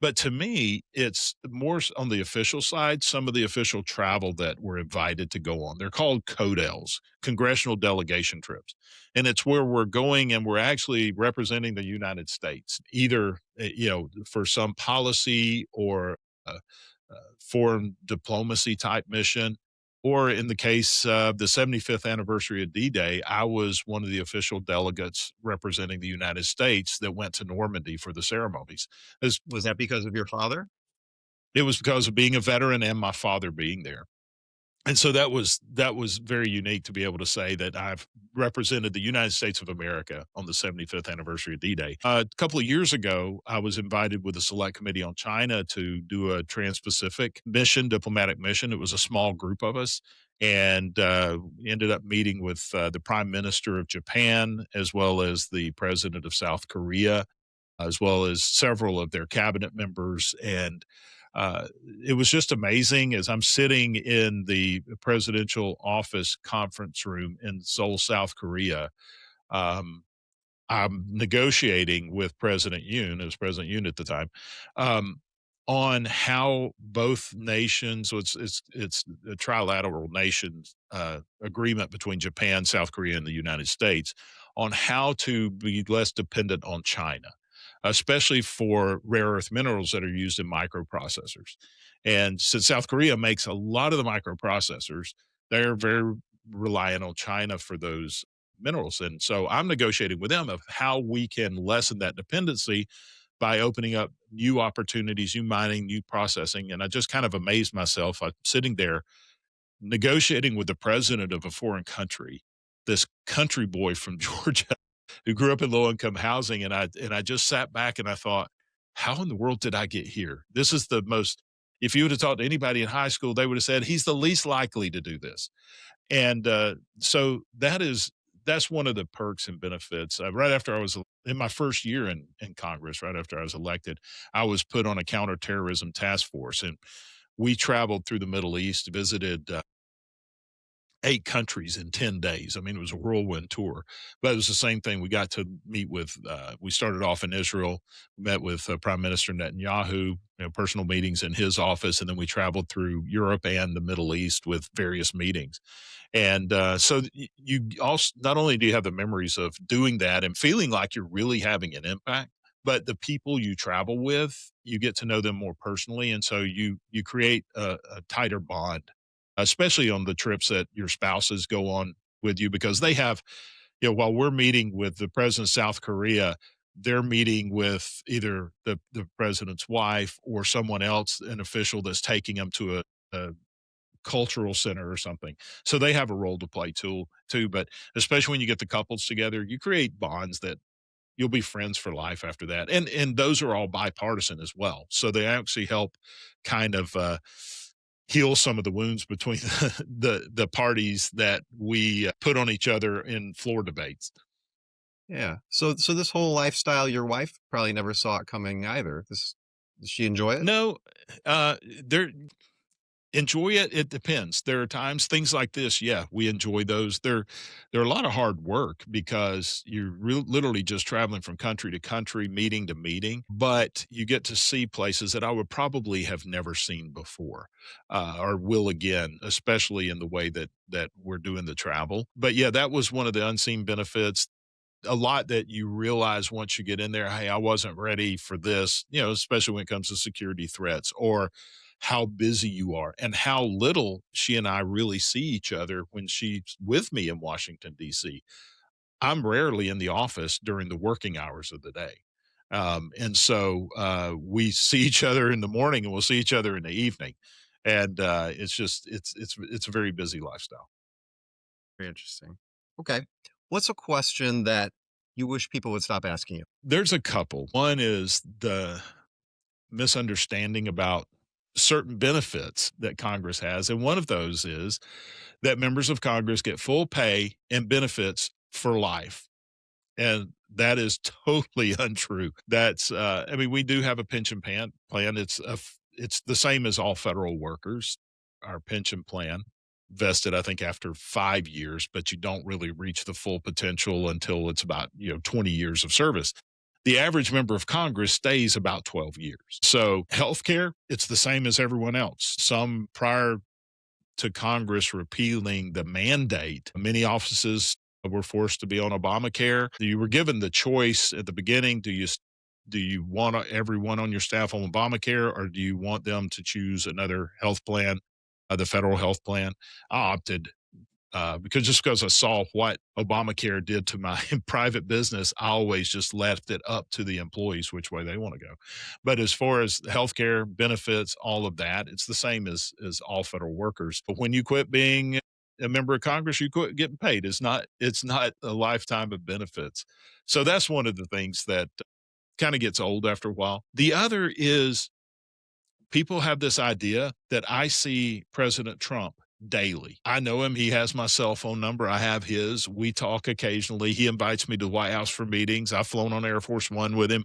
But to me, it's more on the official side, some of the official travel that we're invited to go on. They're called CODELs, Congressional Delegation Trips. And it's where we're going and we're actually representing the United States, either, for some policy or foreign diplomacy type mission. Or in the case of the 75th anniversary of D-Day, I was one of the official delegates representing the United States that went to Normandy for the ceremonies. As Was that because of your father? It was because of being a veteran and my father being there. And so that was very unique to be able to say that I've represented the United States of America on the 75th anniversary of D-Day. A couple of years ago, I was invited with a select committee on China to do a trans-Pacific mission, diplomatic mission. It was a small group of us, and we ended up meeting with the Prime Minister of Japan as well as the President of South Korea, as well as several of their cabinet members. And uh, it was just amazing as I'm sitting in the presidential office conference room in Seoul, South Korea. Um, I'm negotiating with President Yoon, as President Yoon at the time, um, on how both nations. So it's a trilateral nations agreement between Japan, South Korea, and the United States on how to be less dependent on China, especially for rare earth minerals that are used in microprocessors. And since South Korea makes a lot of the microprocessors, they're very reliant on China for those minerals. And so I'm negotiating with them of how we can lessen that dependency by opening up new opportunities, new mining, new processing. And I just kind of amazed myself. I'm sitting there negotiating with the president of a foreign country, this country boy from Georgia who grew up in low income housing. And I just sat back and I thought, how in the world did I get here? This is the most, if you would have talked to anybody in high school, they would have said he's the least likely to do this. And so that's one of the perks and benefits. Right after I was in my first year in Congress, right after I was elected, I was put on a counterterrorism task force, and we traveled through the Middle East, visited 8 countries in 10 days. I mean, it was a whirlwind tour, but it was the same thing. We got to meet with, we started off in Israel, met with Prime Minister Netanyahu, personal meetings in his office. And then we traveled through Europe and the Middle East with various meetings. And so you also, not only do you have the memories of doing that and feeling like you're really having an impact, but the people you travel with, you get to know them more personally. And so you create a tighter bond, especially on the trips that your spouses go on with you, because they have, while we're meeting with the president of South Korea, they're meeting with either the president's wife or someone else, an official that's taking them to a cultural center or something. So they have a role to play too. But especially when you get the couples together, you create bonds that you'll be friends for life after that. And those are all bipartisan as well. So they actually help kind of heal some of the wounds between the parties that we put on each other in floor debates. Yeah. So this whole lifestyle, your wife probably never saw it coming either. Does she enjoy it? No, there enjoy it. It depends. There are times things like this. Yeah, we enjoy those. They're a lot of hard work because you're literally just traveling from country to country, meeting to meeting. But you get to see places that I would probably have never seen before, or will again, especially in the way that we're doing the travel. But yeah, that was one of the unseen benefits, a lot that you realize once you get in there. Hey, I wasn't ready for this, especially when it comes to security threats or how busy you are and how little she and I really see each other when she's with me in Washington, D.C. I'm rarely in the office during the working hours of the day. And so we see each other in the morning and we'll see each other in the evening. And it's a very busy lifestyle. Very interesting. Okay. What's a question that you wish people would stop asking you? There's a couple. One is the misunderstanding about certain benefits that Congress has. And one of those is that members of Congress get full pay and benefits for life. And that is totally untrue. I mean, we do have a pension plan. It's the same as all federal workers. Our pension plan vested, I think, after 5 years, but you don't really reach the full potential until it's about 20 years of service. The average member of Congress stays about 12 years. So healthcare, it's the same as everyone else. Some prior to Congress repealing the mandate, many offices were forced to be on Obamacare. You were given the choice at the beginning. Do you want everyone on your staff on Obamacare, or do you want them to choose another health plan, the federal health plan? I opted because I saw what Obamacare did to my private business, I always just left it up to the employees which way they want to go. But as far as healthcare benefits, all of that, it's the same as all federal workers. But when you quit being a member of Congress, you quit getting paid. It's not a lifetime of benefits. So that's one of the things that kind of gets old after a while. The other is people have this idea that I see President Trump daily. I know him. He has my cell phone number. I have his. We talk occasionally. He invites me to the White House for meetings. I've flown on Air Force One with him,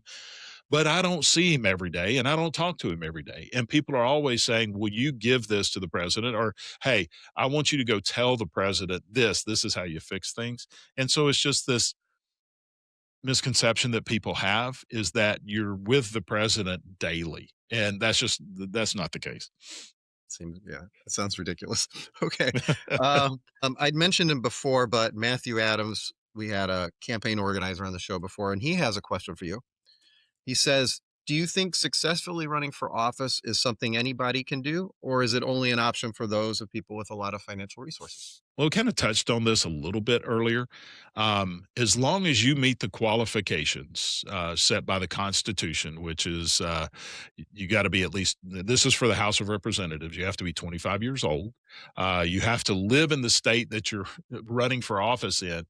but I don't see him every day and I don't talk to him every day. And people are always saying, will you give this to the president? Or, hey, I want you to go tell the president this is how you fix things. And so it's just this misconception that people have is that you're with the president daily, and that's not the case. Seems, yeah, that sounds ridiculous. Okay. I'd mentioned him before, but Matthew Adams, we had a campaign organizer on the show before, and he has a question for you. He says, do you think successfully running for office is something anybody can do, or is it only an option for those of people with a lot of financial resources? Well, kind of touched on this a little bit earlier. As long as you meet the qualifications set by the Constitution, which is you got to be at least, this is for the House of Representatives, you have to be 25 years old. You have to live in the state that you're running for office in,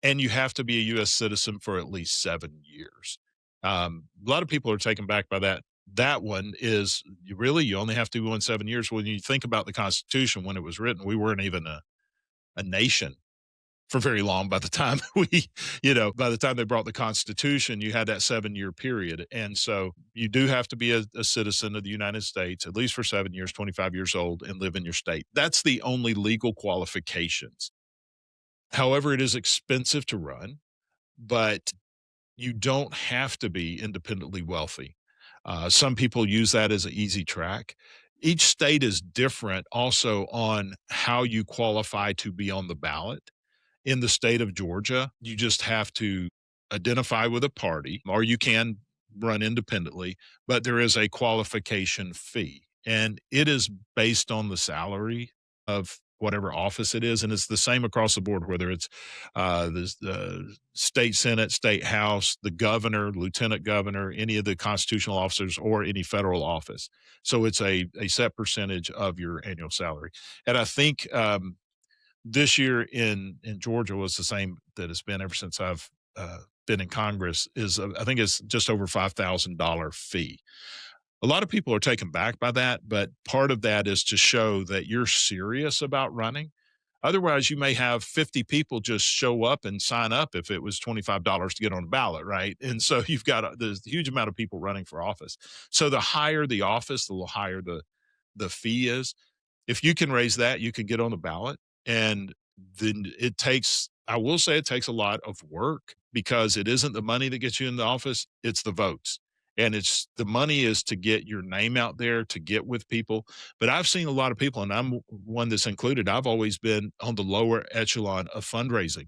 and you have to be a U.S. citizen for at least 7 years. A lot of people are taken back by that. That one is you only have to be one 7 years. When you think about the Constitution, when it was written, we weren't even a nation for very long. By the time by the time they brought the Constitution, you had that 7 year period. And so you do have to be a citizen of the United States, at least for 7 years, 25 years old, and live in your state. That's the only legal qualifications. However, it is expensive to run, but you don't have to be independently wealthy. Some people use that as an easy track. Each state is different also on how you qualify to be on the ballot. In the state of Georgia, you just have to identify with a party, or you can run independently, but there is a qualification fee, and it is based on the salary of whatever office it is. And it's the same across the board, whether it's the state Senate, state House, the governor, lieutenant governor, any of the constitutional officers, or any federal office. So it's a set percentage of your annual salary. And I think this year in Georgia was the same that it's been ever since I've been in Congress. Is I think it's just over $5,000 fee. A lot of people are taken back by that, but part of that is to show that you're serious about running. Otherwise, you may have 50 people just show up and sign up if it was $25 to get on the ballot, right? And so you've got there's a huge amount of people running for office. So the higher the office, the higher the fee is. If you can raise that, you can get on the ballot. And then I will say it takes a lot of work because it isn't the money that gets you in the office, it's the votes. And it's the money is to get your name out there, to get with people. But I've seen a lot of people, and I'm one that's included. I've always been on the lower echelon of fundraising.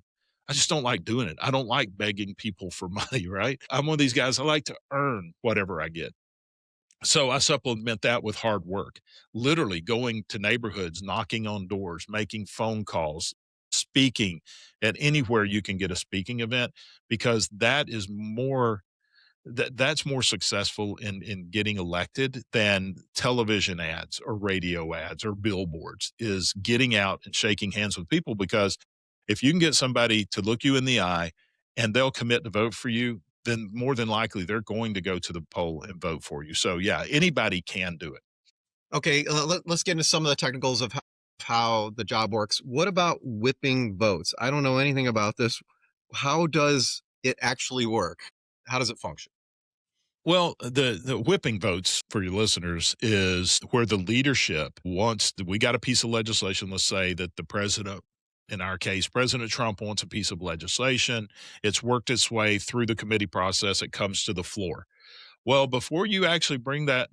I just don't like doing it. I don't like begging people for money, right? I'm one of these guys, I like to earn whatever I get. So I supplement that with hard work, literally going to neighborhoods, knocking on doors, making phone calls, speaking at anywhere you can get a speaking event, because that's more successful in getting elected than television ads or radio ads or billboards, is getting out and shaking hands with people. Because if you can get somebody to look you in the eye and they'll commit to vote for you, then more than likely they're going to go to the poll and vote for you. So yeah, anybody can do it. Okay, let's get into some of the technicals of how the job works. What about whipping votes? I don't know anything about this. How does it actually work? How does it function? Well, the whipping votes for your listeners is where the leadership wants, we got a piece of legislation. Let's say that the president, in our case, President Trump wants a piece of legislation. It's worked its way through the committee process. It comes to the floor. Well, before you actually bring that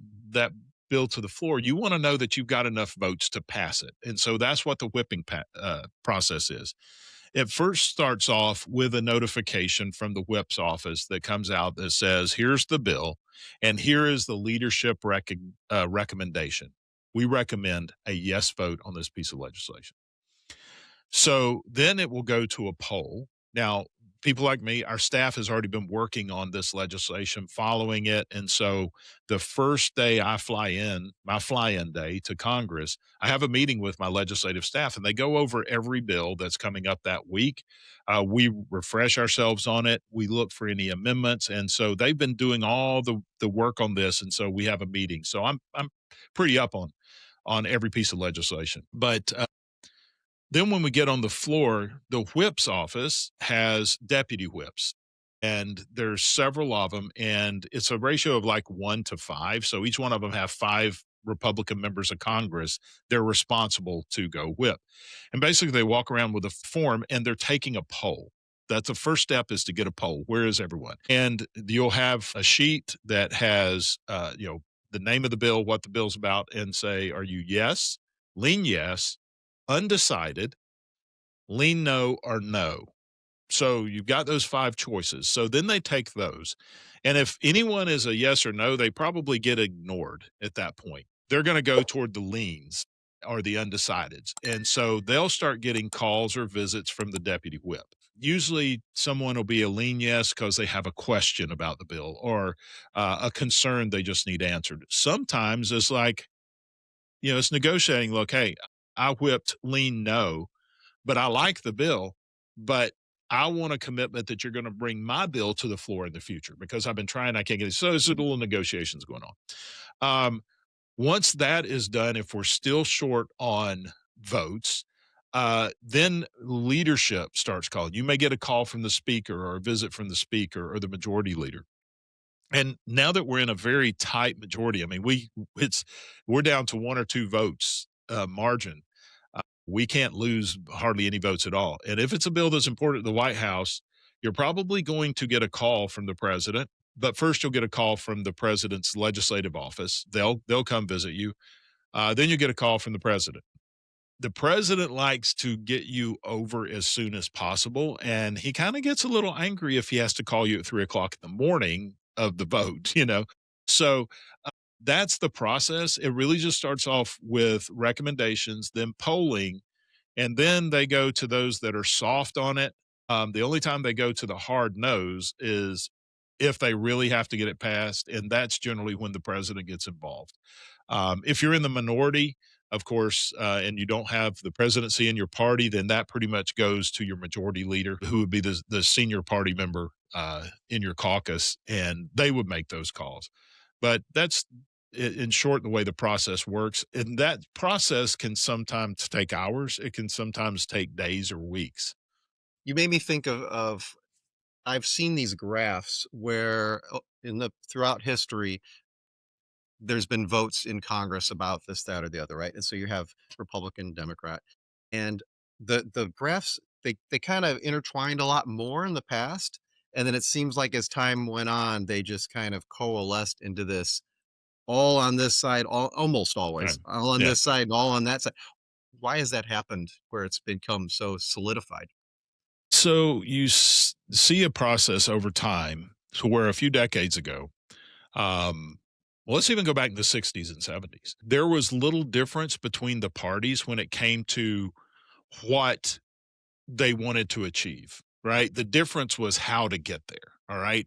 bill to the floor, you want to know that you've got enough votes to pass it. And so that's what the whipping process is. It first starts off with a notification from the whip's office that comes out that says, here's the bill, and here is the leadership recommendation. We recommend a yes vote on this piece of legislation. So then it will go to a poll. Now, people like me, our staff has already been working on this legislation, following it. And so the first day I fly in, my fly in day to Congress, I have a meeting with my legislative staff and they go over every bill that's coming up that week. We refresh ourselves on it. We look for any amendments. And so they've been doing all the work on this. And so we have a meeting. So I'm pretty up on every piece of legislation. But then when we get on the floor, the whip's office has deputy whips, and there's several of them, and it's a ratio of like 1 to 5. So each one of them have 5 Republican members of Congress they're responsible to go whip. And basically they walk around with a form and they're taking a poll. That's the first step, is to get a poll. Where is everyone? And you'll have a sheet that has, the name of the bill, what the bill's about, and say, are you yes, undecided, lean no, or no? So you've got those five choices. So then they take those. And if anyone is a yes or no, they probably get ignored at that point. They're going to go toward the leans or the undecideds. And so they'll start getting calls or visits from the deputy whip. Usually someone will be a lean yes because they have a question about the bill, or a concern they just need answered. Sometimes it's like, it's negotiating. Look, hey, I whipped lean no, but I like the bill, but I want a commitment that you're going to bring my bill to the floor in the future, because I've been trying, I can't get it. So there's little negotiations going on. Once that is done, if we're still short on votes, then leadership starts calling. You may get a call from the speaker, or a visit from the speaker or the majority leader. And now that we're in a very tight majority, I mean, we're down to one or two votes margin. We can't lose hardly any votes at all. And if it's a bill that's important to the White House, you're probably going to get a call from the president. But first, you'll get a call from the president's legislative office. They'll come visit you. Then you get a call from the president. The president likes to get you over as soon as possible, and he kind of gets a little angry if he has to call you at 3 o'clock in the morning of the vote. So that's the process. It really just starts off with recommendations, then polling, and then they go to those that are soft on it. The only time they go to the hard nose is if they really have to get it passed, and that's generally when the president gets involved. If you're in the minority, of course, and you don't have the presidency in your party, then that pretty much goes to your majority leader, who would be the senior party member in your caucus, and they would make those calls. But that's, in short, the way the process works. And that process can sometimes take hours. It can sometimes take days or weeks. You made me think of I've seen these graphs where in the throughout history there's been votes in Congress about this, that, or the other, right? And so you have Republican, Democrat, and the graphs, they kind of intertwined a lot more in the past, and then it seems like as time went on, they just kind of coalesced into this all on this side, all almost Right. always all on Yeah. this side and all on that side. Why has that happened where it's become so solidified? So you see a process over time to where a few decades ago, well, let's even go back in the 60s and 70s. There was little difference between the parties when it came to what they wanted to achieve, right? The difference was how to get there. All right.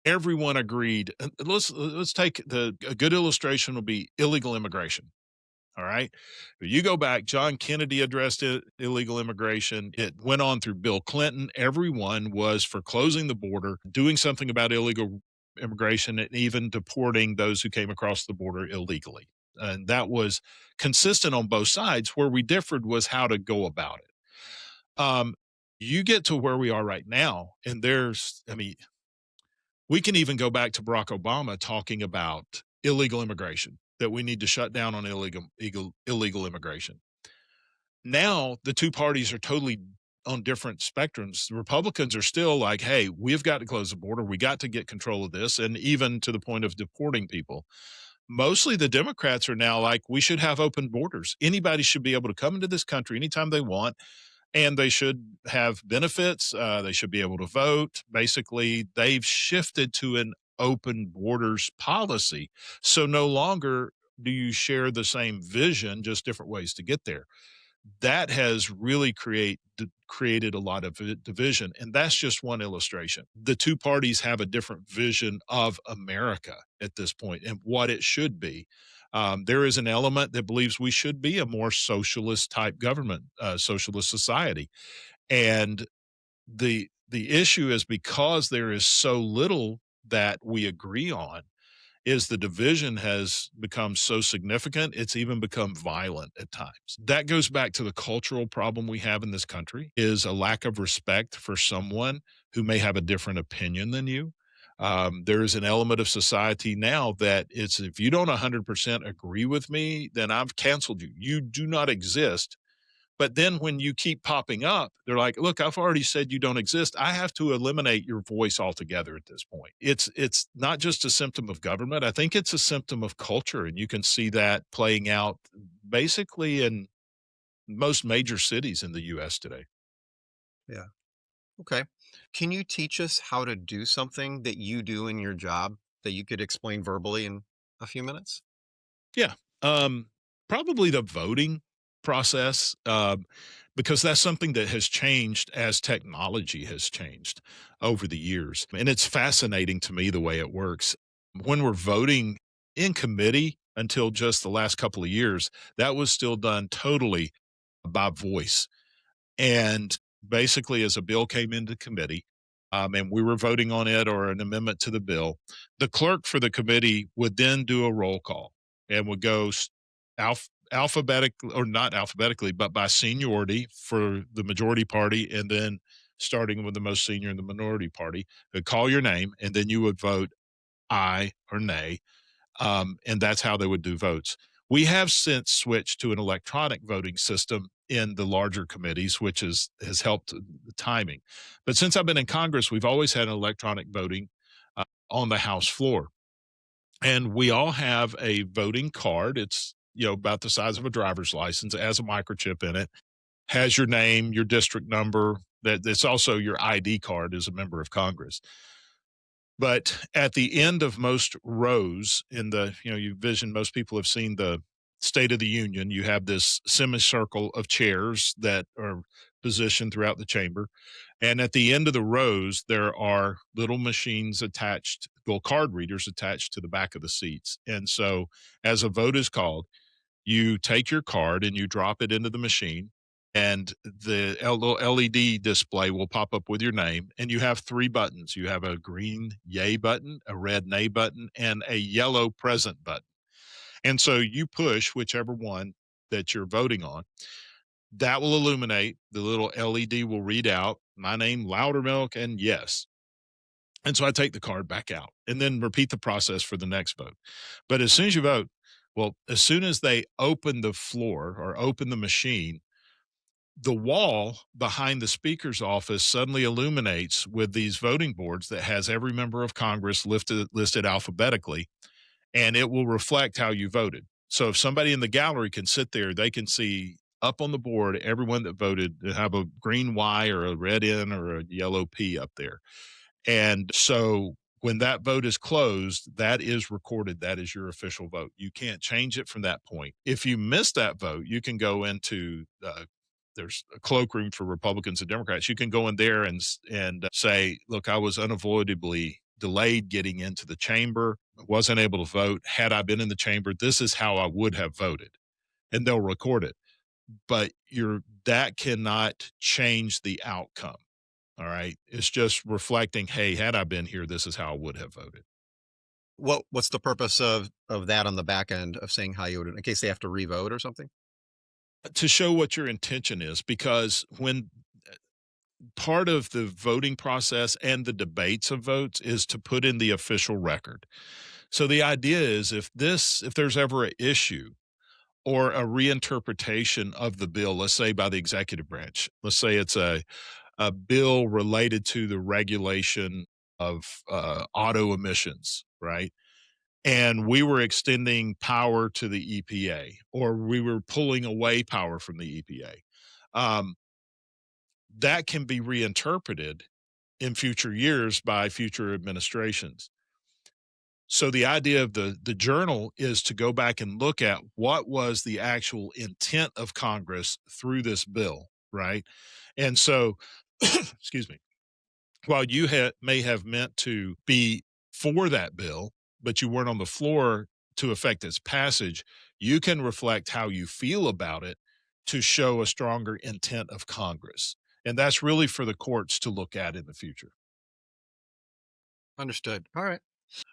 Everyone agreed. Let's take a good illustration will be illegal immigration. All right. You go back, John Kennedy addressed illegal immigration. It went on through Bill Clinton. Everyone was for closing the border, doing something about illegal immigration, and even deporting those who came across the border illegally. And that was consistent on both sides. Where we differed was how to go about it. You get to where we are right now, and I mean, we can even go back to Barack Obama talking about illegal immigration, that we need to shut down on illegal immigration. Now the two parties are totally on different spectrums. The Republicans are still like, hey, we've got to close the border. We got to get control of this. And even to the point of deporting people. Mostly the Democrats are now like, we should have open borders. Anybody should be able to come into this country anytime they want, and they should have benefits. They should be able to vote. Basically, they've shifted to an open borders policy. So no longer do you share the same vision, just different ways to get there. That has really created a lot of division, and that's just one illustration. The two parties have a different vision of America at this point and what it should be. There is an element that believes we should be a more socialist type government, socialist society, and the issue is, because there is so little that we agree on, is the division has become so significant, it's even become violent at times. That goes back to the cultural problem we have in this country, is a lack of respect for someone who may have a different opinion than you. There is an element of society now that it's, if you don't 100% agree with me, then I've canceled you. You do not exist But then when you keep popping up, they're like, "Look, I've already said you don't exist. I have to eliminate your voice altogether at this point." It's not just a symptom of government. I think it's a symptom of culture, and you can see that playing out basically in most major cities in the US today. Yeah. Okay. Can you teach us how to do something that you do in your job that you could explain verbally in a few minutes? Yeah. Probably the voting process, because that's something that has changed as technology has changed over the years. And it's fascinating to me the way it works. When we're voting in committee until just the last couple of years, that was still done totally by voice. And basically, as a bill came into committee, and we were voting on it or an amendment to the bill, the clerk for the committee would then do a roll call and would go alphabetically, or not alphabetically, but by seniority for the majority party, and then starting with the most senior in the minority party. They'd call your name, and then you would vote aye or nay, and that's how they would do votes. We have since switched to an electronic voting system in the larger committees, which has helped the timing. But since I've been in Congress, we've always had electronic voting on the House floor, and we all have a voting card. It's about the size of a driver's license, it has a microchip in it, has your name, your district number. That's also your ID card as a member of Congress. But at the end of most rows in the, you vision, most people have seen the State of the Union. You have this semicircle of chairs that are positioned throughout the chamber. And at the end of the rows, there are little machines attached, little card readers attached to the back of the seats. And so as a vote is called, you take your card and you drop it into the machine, and the little LED display will pop up with your name. And you have three buttons. You have a green yay button, a red nay button, and a yellow present button. And so you push whichever one that you're voting on. That will illuminate. The little LED will read out my name, Loudermilk, and yes. And so I take the card back out and then repeat the process for the next vote. But as soon as you vote, well, as soon as they open the floor or open the machine, the wall behind the speaker's office suddenly illuminates with these voting boards that has every member of Congress listed alphabetically, and it will reflect how you voted. So if somebody in the gallery can sit there, they can see up on the board everyone that voted, have a green Y or a red N or a yellow P up there. And so when that vote is closed, that is recorded. That is your official vote. You can't change it from that point. If you miss that vote, you can go into there's a cloakroom for Republicans and Democrats. You can go in there and say, "Look, I was unavoidably delayed getting into the chamber. Wasn't able to vote. Had I been in the chamber, this is how I would have voted," and they'll record it. But that cannot change the outcome. All right. It's just reflecting, hey, had I been here, this is how I would have voted. What's the purpose of that on the back end of saying how you would in case they have to revote or something? To show what your intention is, because when part of the voting process and the debates of votes is to put in the official record. So the idea is if there's ever an issue or a reinterpretation of the bill, let's say by the executive branch, let's say it's a bill related to the regulation of auto emissions, right? And we were extending power to the EPA, or we were pulling away power from the EPA. Um, that can be reinterpreted in future years by future administrations. So the idea of the journal is to go back and look at what was the actual intent of Congress through this bill, right? And so, excuse me, while you may have meant to be for that bill, but you weren't on the floor to affect its passage, you can reflect how you feel about it to show a stronger intent of Congress. And that's really for the courts to look at in the future. Understood. All right.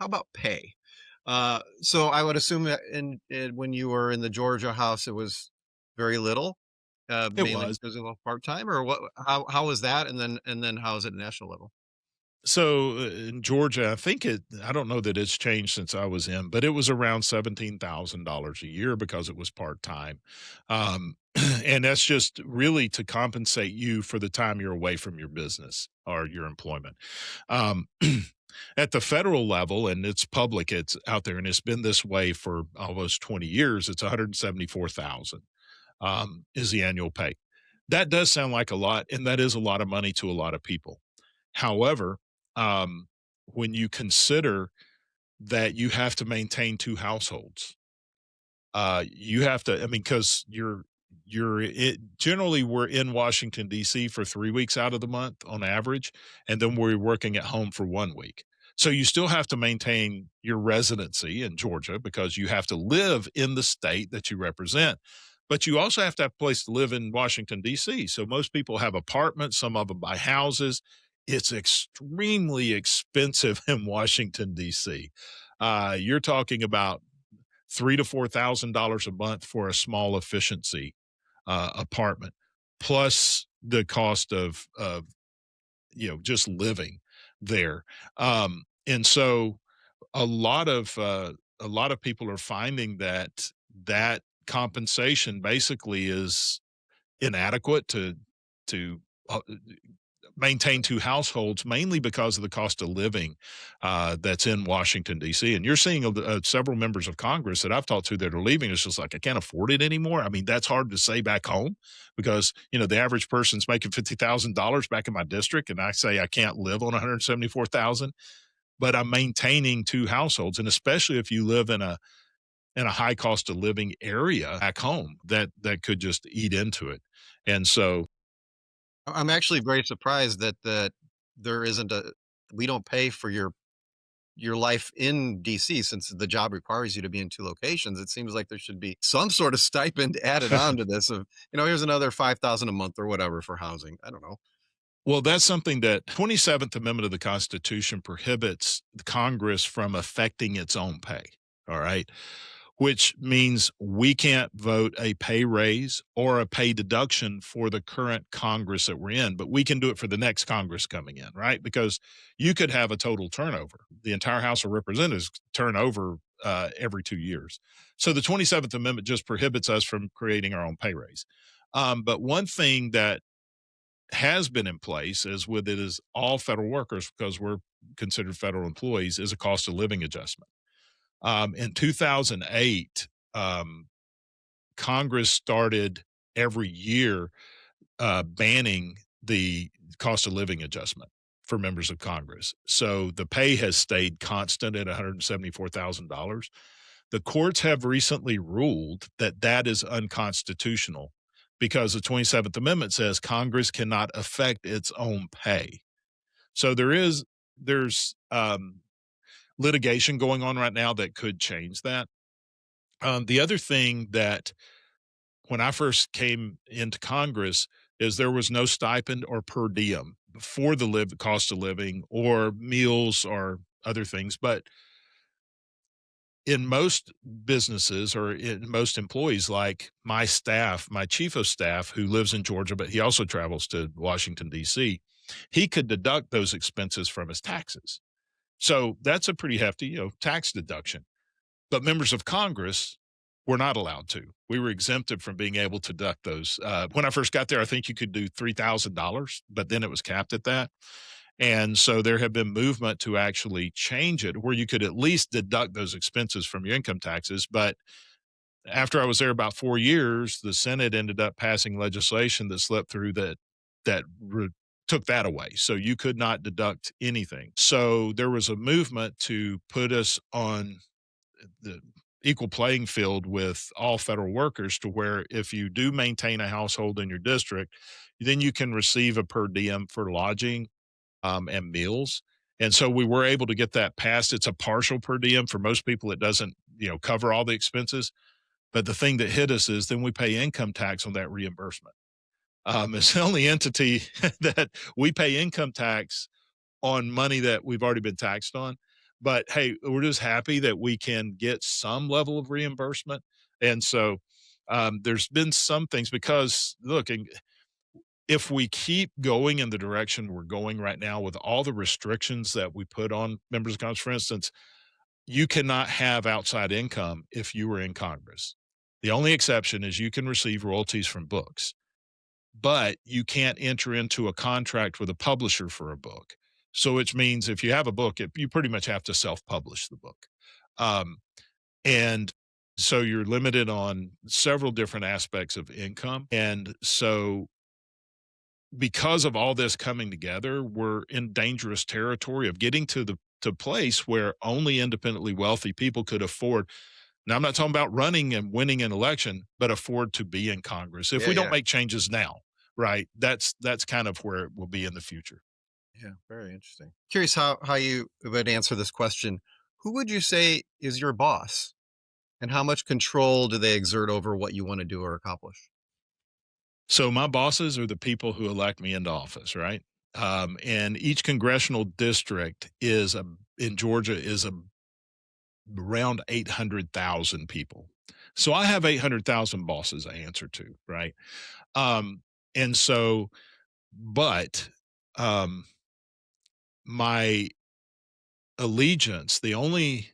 How about pay? So I would assume that when you were in the Georgia House, it was very little, It mainly was. because of a part time, or what? How was that? And then how is it at national level? So in Georgia, I don't know that it's changed since I was in, but it was around $17,000 a year because it was part time. And that's just really to compensate you for the time you're away from your business or your employment. Um, at the federal level, and it's public, it's out there, and it's been this way for almost 20 years. It's 174,000 is the annual pay. That does sound like a lot, and that is a lot of money to a lot of people. However, um, when you consider that you have to maintain 2 households, you have to, I mean, because generally, we're in Washington, D.C. for 3 weeks out of the month on average, and then we're working at home for 1 week. So you still have to maintain your residency in Georgia because you have to live in the state that you represent. But you also have to have a place to live in Washington, D.C. So most people have apartments, some of them buy houses. It's extremely expensive in Washington, D.C. You're talking about three to $4,000 a month for a small efficiency apartment, plus the cost of just living there. And so a lot of a lot of people are finding that that compensation basically is inadequate to maintain 2 households, mainly because of the cost of living, that's in Washington, D.C. And you're seeing, several members of Congress that I've talked to that are leaving. It's just like, "I can't afford it anymore." I mean, that's hard to say back home because, the average person's making $50,000 back in my district, and I say I can't live on 174,000, but I'm maintaining 2 households, and especially if you live in a high cost of living area back home, that could just eat into it. And so I'm actually very surprised that there isn't a we don't pay for your life in DC since the job requires you to be in 2 locations. It seems like there should be some sort of stipend added on to this of, here's another 5,000 a month or whatever for housing. I don't know. Well, that's something that 27th Amendment of the Constitution prohibits the Congress from affecting its own pay. All right. Which means we can't vote a pay raise or a pay deduction for the current Congress that we're in, but we can do it for the next Congress coming in, right? Because you could have a total turnover. The entire House of Representatives turn over every 2 years. So the 27th Amendment just prohibits us from creating our own pay raise. But one thing that has been in place as with it is all federal workers because we're considered federal employees is a cost of living adjustment. In 2008, um, Congress started every year banning the cost of living adjustment for members of Congress. So the pay has stayed constant at $174,000. The courts have recently ruled that that is unconstitutional because the 27th Amendment says Congress cannot affect its own pay. So there's litigation going on right now that could change that. The other thing that when I first came into Congress is there was no stipend or per diem for the cost of living or meals or other things. But in most businesses or in most employees, like my staff, my chief of staff who lives in Georgia, but he also travels to Washington, D.C., he could deduct those expenses from his taxes. So that's a pretty hefty, tax deduction. But members of Congress were not allowed to. We were exempted from being able to deduct those. When I first got there, I think you could do $3,000, but then it was capped at that. And so there have been movement to actually change it where you could at least deduct those expenses from your income taxes. But after I was there about 4 years, the Senate ended up passing legislation that slipped through that took that away. So you could not deduct anything. So there was a movement to put us on the equal playing field with all federal workers to where if you do maintain a household in your district, then you can receive a per diem for lodging and meals. And so we were able to get that passed. It's a partial per diem for most people. It doesn't, cover all the expenses. But the thing that hit us is then we pay income tax on that reimbursement. It's the only entity that we pay income tax on money that we've already been taxed on. But hey, we're just happy that we can get some level of reimbursement. And so there's been some things because look, if we keep going in the direction we're going right now with all the restrictions that we put on members of Congress, for instance, you cannot have outside income if you were in Congress. The only exception is you can receive royalties from books, but you can't enter into a contract with a publisher for a book. So, which means if you have a book, you pretty much have to self publish the book. Um, and so you're limited on several different aspects of income. And so because of all this coming together, we're in dangerous territory of getting to the to place where only independently wealthy people could afford. Now, I'm not talking about running and winning an election, but afford to be in Congress. If Yeah, we don't yeah, make changes now, right, that's kind of where it will be in the future. yeah. Very interesting. Curious how you would answer this question. Who would you say is your boss, and how much control do they exert over what you want to do or accomplish? So my bosses are the people who elect me into office, right? And each congressional district is in Georgia is around 800,000 people. So I have 800,000 bosses I answer to, right? Um, and so, but um, my allegiance, the only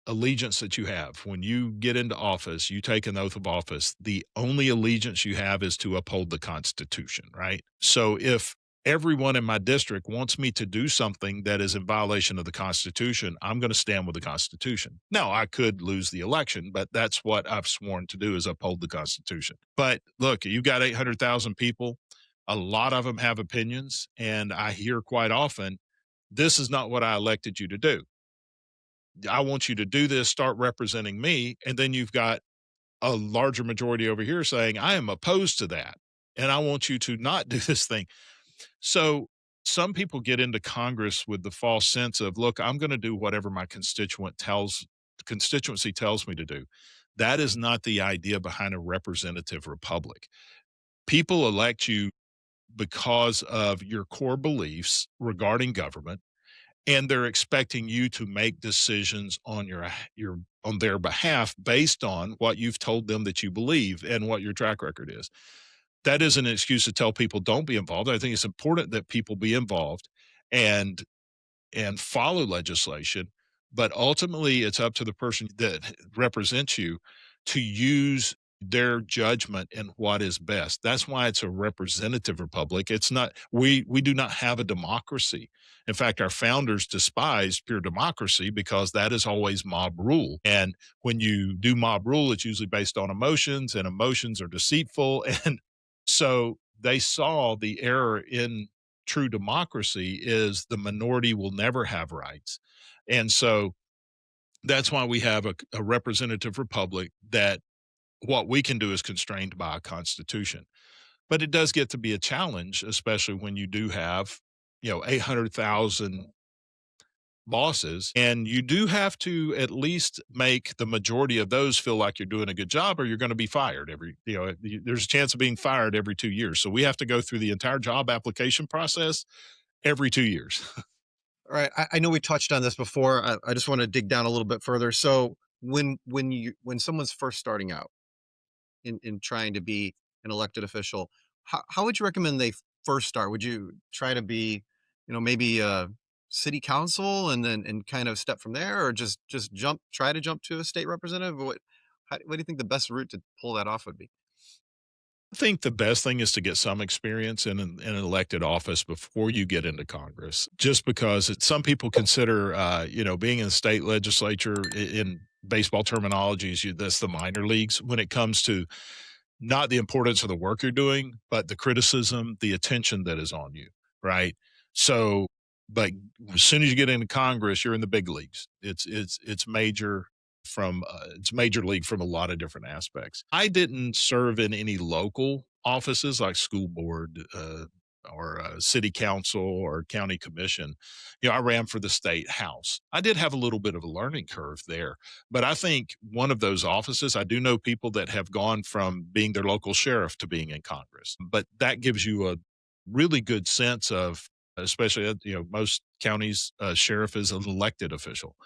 allegiance that you have when you get into office, you take an oath of office, the only allegiance you have is to uphold the Constitution, right? So if everyone in my district wants me to do something that is in violation of the Constitution, I'm going to stand with the Constitution. Now, I could lose the election, but that's what I've sworn to do is uphold the Constitution. But look, you've got 800,000 people. A lot of them have opinions, and I hear quite often, this is not what I elected you to do. I want you to do this, start representing me. And then you've got a larger majority over here saying, I am opposed to that. And I want you to not do this thing. So some people get into Congress with the false sense of, look, I'm going to do whatever my constituency tells me to do. That is not the idea behind a representative republic. People elect you because of your core beliefs regarding government, and they're expecting you to make decisions on your on their behalf based on what you've told them that you believe and what your track record is. That isn't an excuse to tell people don't be involved. I think it's important that people be involved and follow legislation, but ultimately it's up to the person that represents you to use their judgment in what is best. That's why it's a representative republic. It's not we do not have a democracy. In fact, our founders despised pure democracy because that is always mob rule. And when you do mob rule, it's usually based on emotions, and emotions are deceitful. And so they saw the error in true democracy is the minority will never have rights. And so that's why we have a representative republic that what we can do is constrained by a constitution. But it does get to be a challenge, especially when you do have, 800,000 bosses, and you do have to at least make the majority of those feel like you're doing a good job, or you're going to be fired there's a chance of being fired every 2 years. So we have to go through the entire job application process every 2 years. All right. I know we touched on this before. I just want to dig down a little bit further. So when someone's first starting out in trying to be an elected official, how would you recommend they first start? Would you try to be, maybe a city council and then and kind of step from there, or just try to jump to a state representative? What do you think the best route to pull that off would be? I think the best thing is to get some experience in an elected office before you get into Congress, just because some people consider, being in the state legislature in baseball terminologies, that's the minor leagues when it comes to not the importance of the work you're doing, but the criticism, the attention that is on you, right? So, but as soon as you get into Congress, you're in the big leagues. It's major it's major league from a lot of different aspects. I didn't serve in any local offices like school board or city council or county commission. I ran for the state house. I did have a little bit of a learning curve there, but I think one of those offices, I do know people that have gone from being their local sheriff to being in Congress, but that gives you a really good sense of especially most counties, sheriff is an elected official.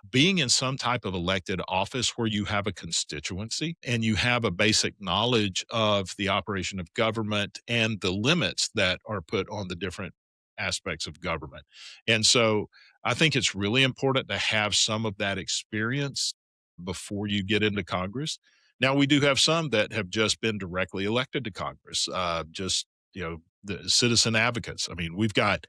Being in some type of elected office where you have a constituency and you have a basic knowledge of the operation of government and the limits that are put on the different aspects of government. And so I think it's really important to have some of that experience before you get into Congress. Now, we do have some that have just been directly elected to Congress, just, the citizen advocates. I mean, we've got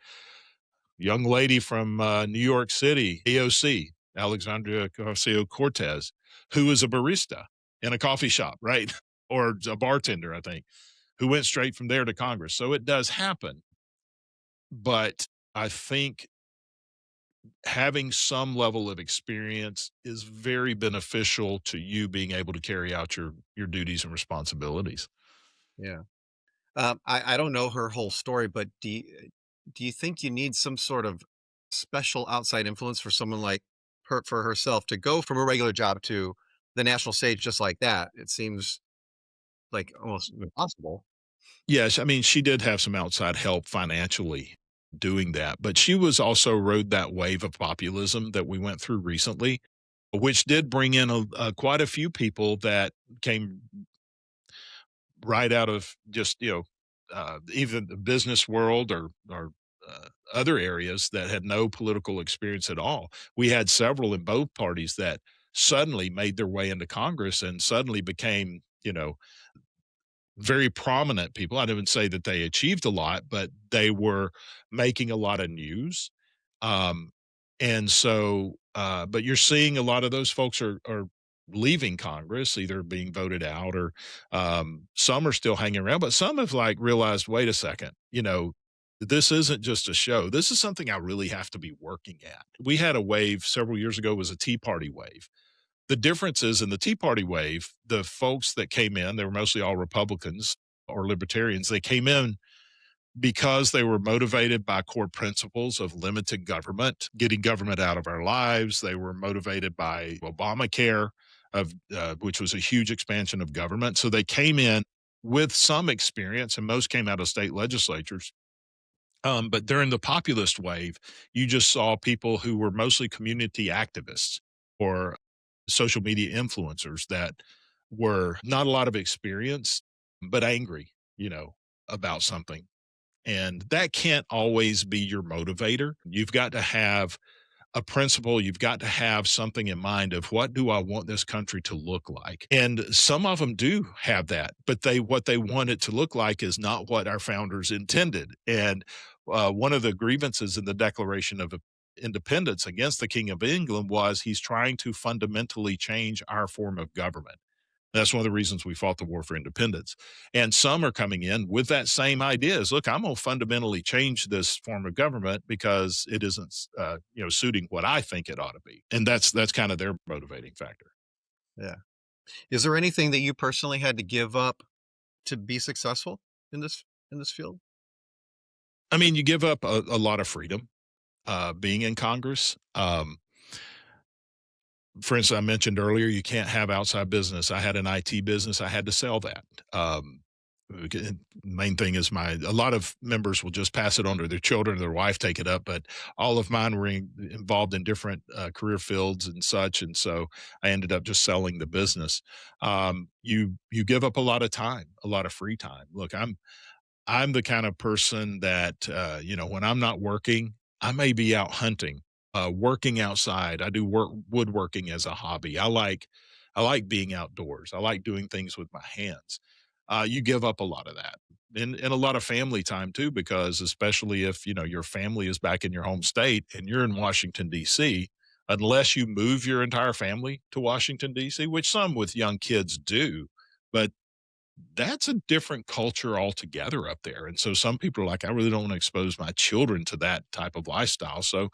young lady from New York City, AOC, Alexandria Ocasio Cortez, who is a barista in a coffee shop, right? Or a bartender, I think, who went straight from there to Congress. So it does happen. But I think having some level of experience is very beneficial to you being able to carry out your duties and responsibilities. Yeah. I don't know her whole story, but do you think you need some sort of special outside influence for someone like her for herself to go from a regular job to the national stage just like that? It seems like almost impossible. Yes, I mean, she did have some outside help financially doing that, but she was also rode that wave of populism that we went through recently, which did bring in quite a few people that came right out of just even the business world or other areas that had no political experience at all. We had several in both parties that suddenly made their way into Congress and suddenly became very prominent people. I didn't say that they achieved a lot, but they were making a lot of news. Um, and so, but you're seeing a lot of those folks are leaving Congress, either being voted out or some are still hanging around, but some have like realized, wait a second, this isn't just a show. This is something I really have to be working at. We had a wave several years ago, was a Tea Party wave. The difference is in the Tea Party wave, the folks that came in, they were mostly all Republicans or libertarians. They came in because they were motivated by core principles of limited government, getting government out of our lives. They were motivated by Obamacare, which was a huge expansion of government. So they came in with some experience, and most came out of state legislatures. But during the populist wave, you just saw people who were mostly community activists or social media influencers that were not a lot of experience, but angry, about something. And that can't always be your motivator. You've got to have a principle, you've got to have something in mind of what do I want this country to look like. And some of them do have that, but what they want it to look like is not what our founders intended. And one of the grievances in the Declaration of Independence against the King of England was he's trying to fundamentally change our form of government. That's one of the reasons we fought the war for independence. And some are coming in with that same ideas. Look, I'm going to fundamentally change this form of government because it isn't, suiting what I think it ought to be. And that's kind of their motivating factor. Yeah. Is there anything that you personally had to give up to be successful in this field? I mean, you give up a lot of freedom being in Congress. For instance, I mentioned earlier, you can't have outside business. I had an IT business. I had to sell that. Main thing is a lot of members will just pass it on to their children, their wife take it up, but all of mine were involved in different career fields and such. And so I ended up just selling the business. You give up a lot of time, a lot of free time. Look, I'm the kind of person that, when I'm not working, I may be out hunting, working outside. I do woodworking as a hobby. I like being outdoors. I like doing things with my hands. You give up a lot of that and a lot of family time too, because especially if, your family is back in your home state and you're in Washington, D.C., unless you move your entire family to Washington, D.C., which some with young kids do, but that's a different culture altogether up there. And so some people are like, I really don't want to expose my children to that type of lifestyle. So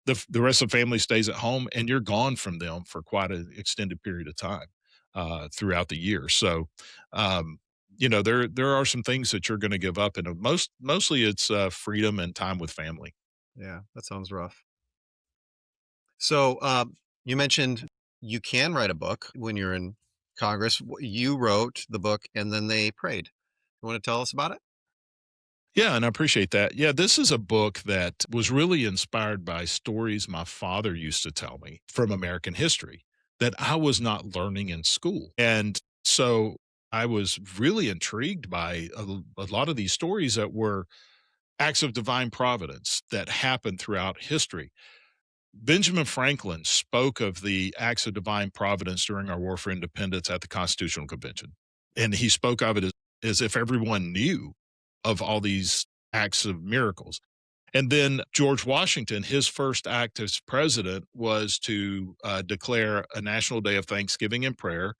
the rest of the family stays at home and you're gone from them for quite an extended period of time throughout the year. So, there are some things that you're going to give up, and mostly it's freedom and time with family. Yeah, that sounds rough. So, you mentioned you can write a book when you're in Congress. You wrote the book and then they prayed. You want to tell us about it? Yeah, and I appreciate that. Yeah, this is a book that was really inspired by stories my father used to tell me from American history that I was not learning in school. And so I was really intrigued by a lot of these stories that were acts of divine providence that happened throughout history. Benjamin Franklin spoke of the acts of divine providence during our war for independence at the Constitutional Convention. And he spoke of it as if everyone knew of all these acts of miracles. And then George Washington, his first act as president was to declare a national day of thanksgiving and prayer,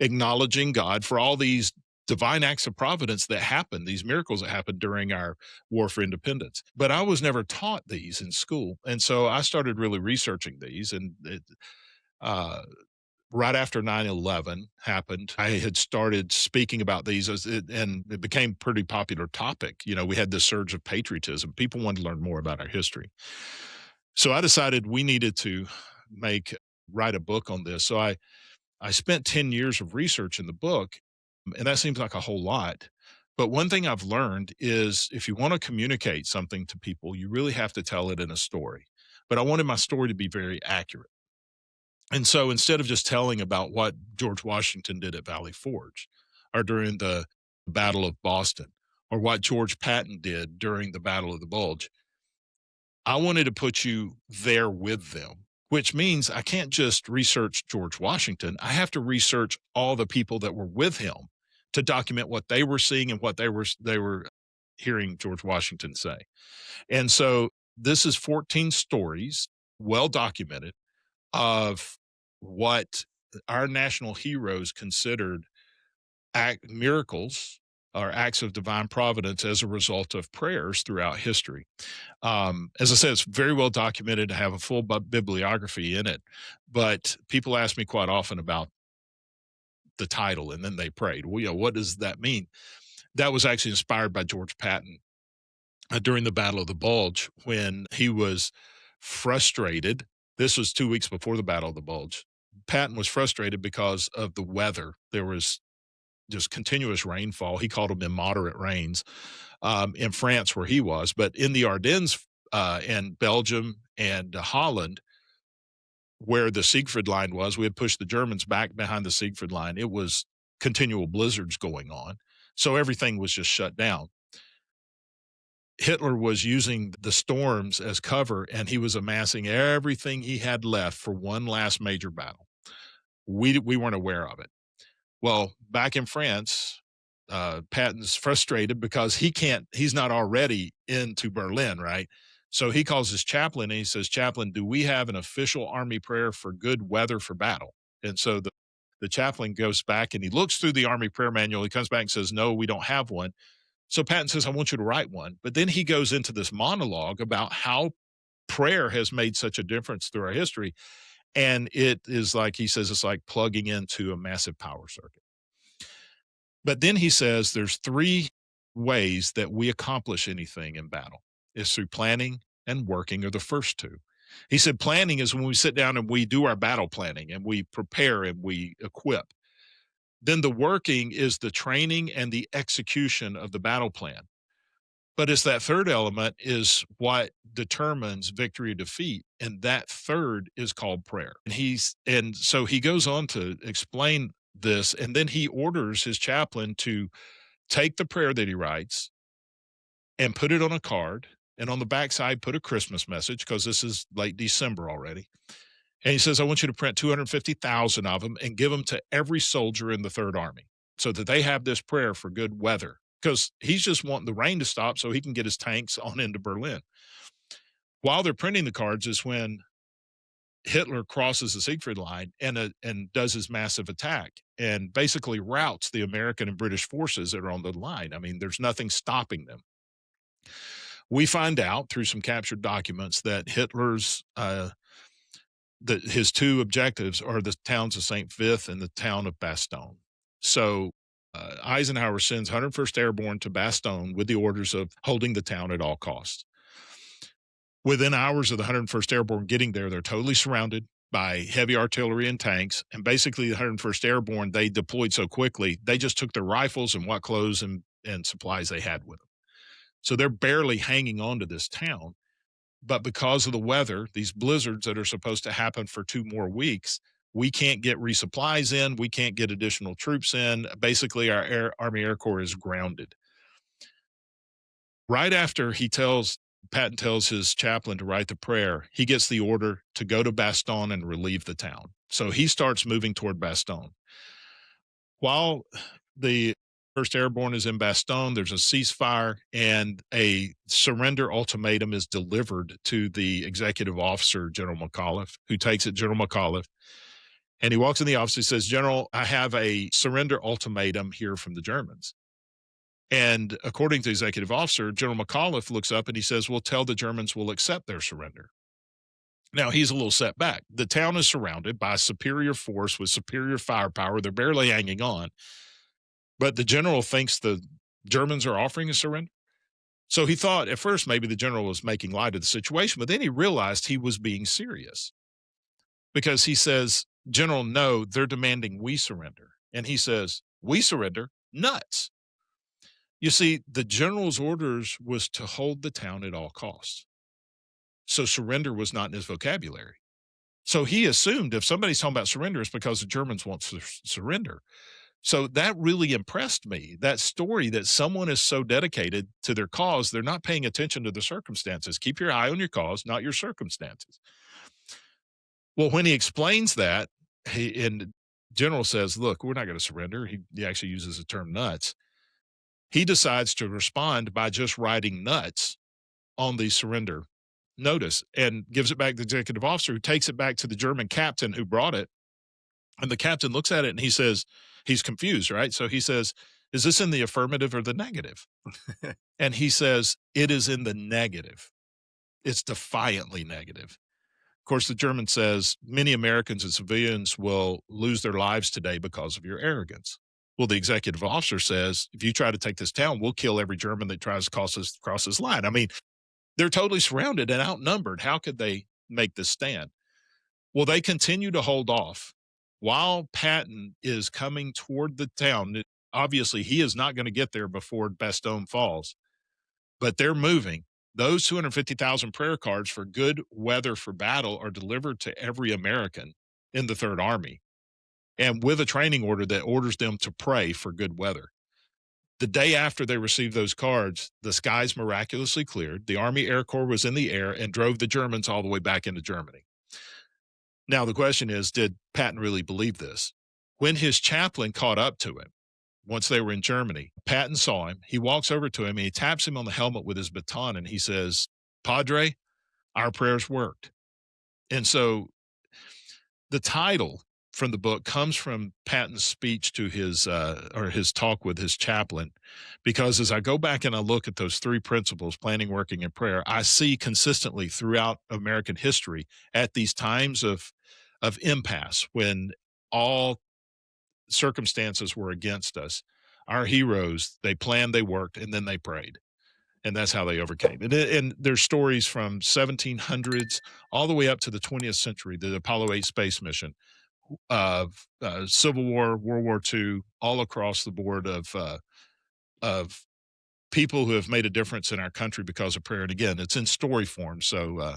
acknowledging God for all these divine acts of providence that happened, these miracles that happened during our war for independence. But I was never taught these in school. And so I started really researching these. And uh, right after 9/11 happened, I had started speaking about these and it became pretty popular topic. You know, we had this surge of patriotism. People wanted to learn more about our history. So I decided we needed to make write a book on this. So I spent 10 years of research in the book, and that seems like a whole lot. But one thing I've learned is if you want to communicate something to people, you really have to tell it in a story. But I wanted my story to be very accurate. And so instead of just telling about what George Washington did at Valley Forge or during the Battle of Boston or what George Patton did during the Battle of the Bulge, I wanted to put you there with them, which means I can't just research George Washington. I have to research all the people that were with him to document what they were seeing and what they were hearing George Washington say. And so this is 14 stories, well documented, of what our national heroes considered miracles or acts of divine providence as a result of prayers throughout history. As I said, it's very well documented. I have a full bibliography in it, but people ask me quite often about the title, and then they prayed. Well, what does that mean? That was actually inspired by George Patton during the Battle of the Bulge when he was frustrated. This was 2 weeks before the Battle of the Bulge. Patton was frustrated because of the weather. There was just continuous rainfall. He called them immoderate rains in France, where he was, but in the Ardennes and Belgium and Holland, where the Siegfried line was, we had pushed the Germans back behind the Siegfried line. It was continual blizzards going on. So everything was just shut down. Hitler was using the storms as cover, and he was amassing everything he had left for one last major battle. We weren't aware of it. Well, back in France, Patton's frustrated because he's not already into Berlin, right? So he calls his chaplain and he says, Chaplain, do we have an official army prayer for good weather for battle? And so the chaplain goes back and he looks through the army prayer manual. He comes back and says, No, we don't have one. So Patton says, I want you to write one. But then he goes into this monologue about how prayer has made such a difference through our history. And it is like he says, it's like plugging into a massive power circuit. But then he says there's three ways that we accomplish anything in battle. It's through planning and working are the first two. He said planning is when we sit down and we do our battle planning and we prepare and we equip. Then the working is the training and the execution of the battle plan. But it's that third element is what determines victory or defeat. And that third is called prayer. And so he goes on to explain this, and then he orders his chaplain to take the prayer that he writes and put it on a card. And on the backside, put a Christmas message because this is late December already. And he says, I want you to print 250,000 of them and give them to every soldier in the Third Army so that they have this prayer for good weather because he's just wanting the rain to stop so he can get his tanks on into Berlin. While they're printing the cards is when Hitler crosses the Siegfried line and does his massive attack and basically routs the American and British forces that are on the line. I mean, there's nothing stopping them. We find out through some captured documents that his two objectives are the towns of St. Vith and the town of Bastogne. So Eisenhower sends 101st Airborne to Bastogne with the orders of holding the town at all costs. Within hours of the 101st Airborne getting there, they're totally surrounded by heavy artillery and tanks. And basically, the 101st Airborne, they deployed so quickly, they just took their rifles and what clothes and supplies they had with them. So they're barely hanging on to this town. But because of the weather, these blizzards that are supposed to happen for 2 more weeks, we can't get resupplies in. We can't get additional troops in. Basically, our Army Air Corps is grounded. Right after Patton tells his chaplain to write the prayer, he gets the order to go to Bastogne and relieve the town. So he starts moving toward Bastogne. While the First Airborne is in Bastogne, there's a ceasefire and a surrender ultimatum is delivered to the executive officer, General McAuliffe, who takes it, General McAuliffe. And he walks in the office. He says, General, I have a surrender ultimatum here from the Germans. And according to the executive officer, General McAuliffe looks up and he says, well, tell the Germans we'll accept their surrender. Now, he's a little set back. The town is surrounded by superior force with superior firepower. They're barely hanging on. But the general thinks the Germans are offering a surrender. So he thought at first maybe the general was making light of the situation, but then he realized he was being serious because he says, General, no, they're demanding we surrender. And he says, we surrender? Nuts. You see, the general's orders was to hold the town at all costs. So surrender was not in his vocabulary. So he assumed if somebody's talking about surrender, it's because the Germans want to surrender. So that really impressed me, that story that someone is so dedicated to their cause, they're not paying attention to the circumstances. Keep your eye on your cause, not your circumstances. Well, when he explains that, and General says, look, we're not going to surrender. He actually uses the term nuts. He decides to respond by just writing nuts on the surrender notice and gives it back to the executive officer, who takes it back to the German captain who brought it. And the captain looks at it and he says, he's confused, right? So he says, is this in the affirmative or the negative? And he says, it is in the negative. It's defiantly negative. Of course, the German says, many Americans and civilians will lose their lives today because of your arrogance. Well, the executive officer says, if you try to take this town, we'll kill every German that tries to cross this line. I mean, they're totally surrounded and outnumbered. How could they make this stand? Well, they continue to hold off while Patton is coming toward the town. Obviously, he is not going to get there before Bastogne falls, but they're moving. Those 250,000 prayer cards for good weather for battle are delivered to every American in the Third Army, and with a training order that orders them to pray for good weather. The day after they received those cards, the skies miraculously cleared. The Army Air Corps was in the air and drove the Germans all the way back into Germany. Now, the question is, did Patton really believe this? When his chaplain caught up to him, once they were in Germany, Patton saw him. He walks over to him and he taps him on the helmet with his baton and he says, Padre, our prayers worked. And so the title from the book comes from Patton's speech to his talk with his chaplain, because as I go back and I look at those three principles, planning, working, and prayer, I see consistently throughout American history at these times of impasse when all circumstances were against us, our heroes, they planned, they worked, and then they prayed. And that's how they overcame. And there's stories from 1700s all the way up to the 20th century, the Apollo 8 space mission, of Civil War, World War II, all across the board of people who have made a difference in our country because of prayer. And again, it's in story form. So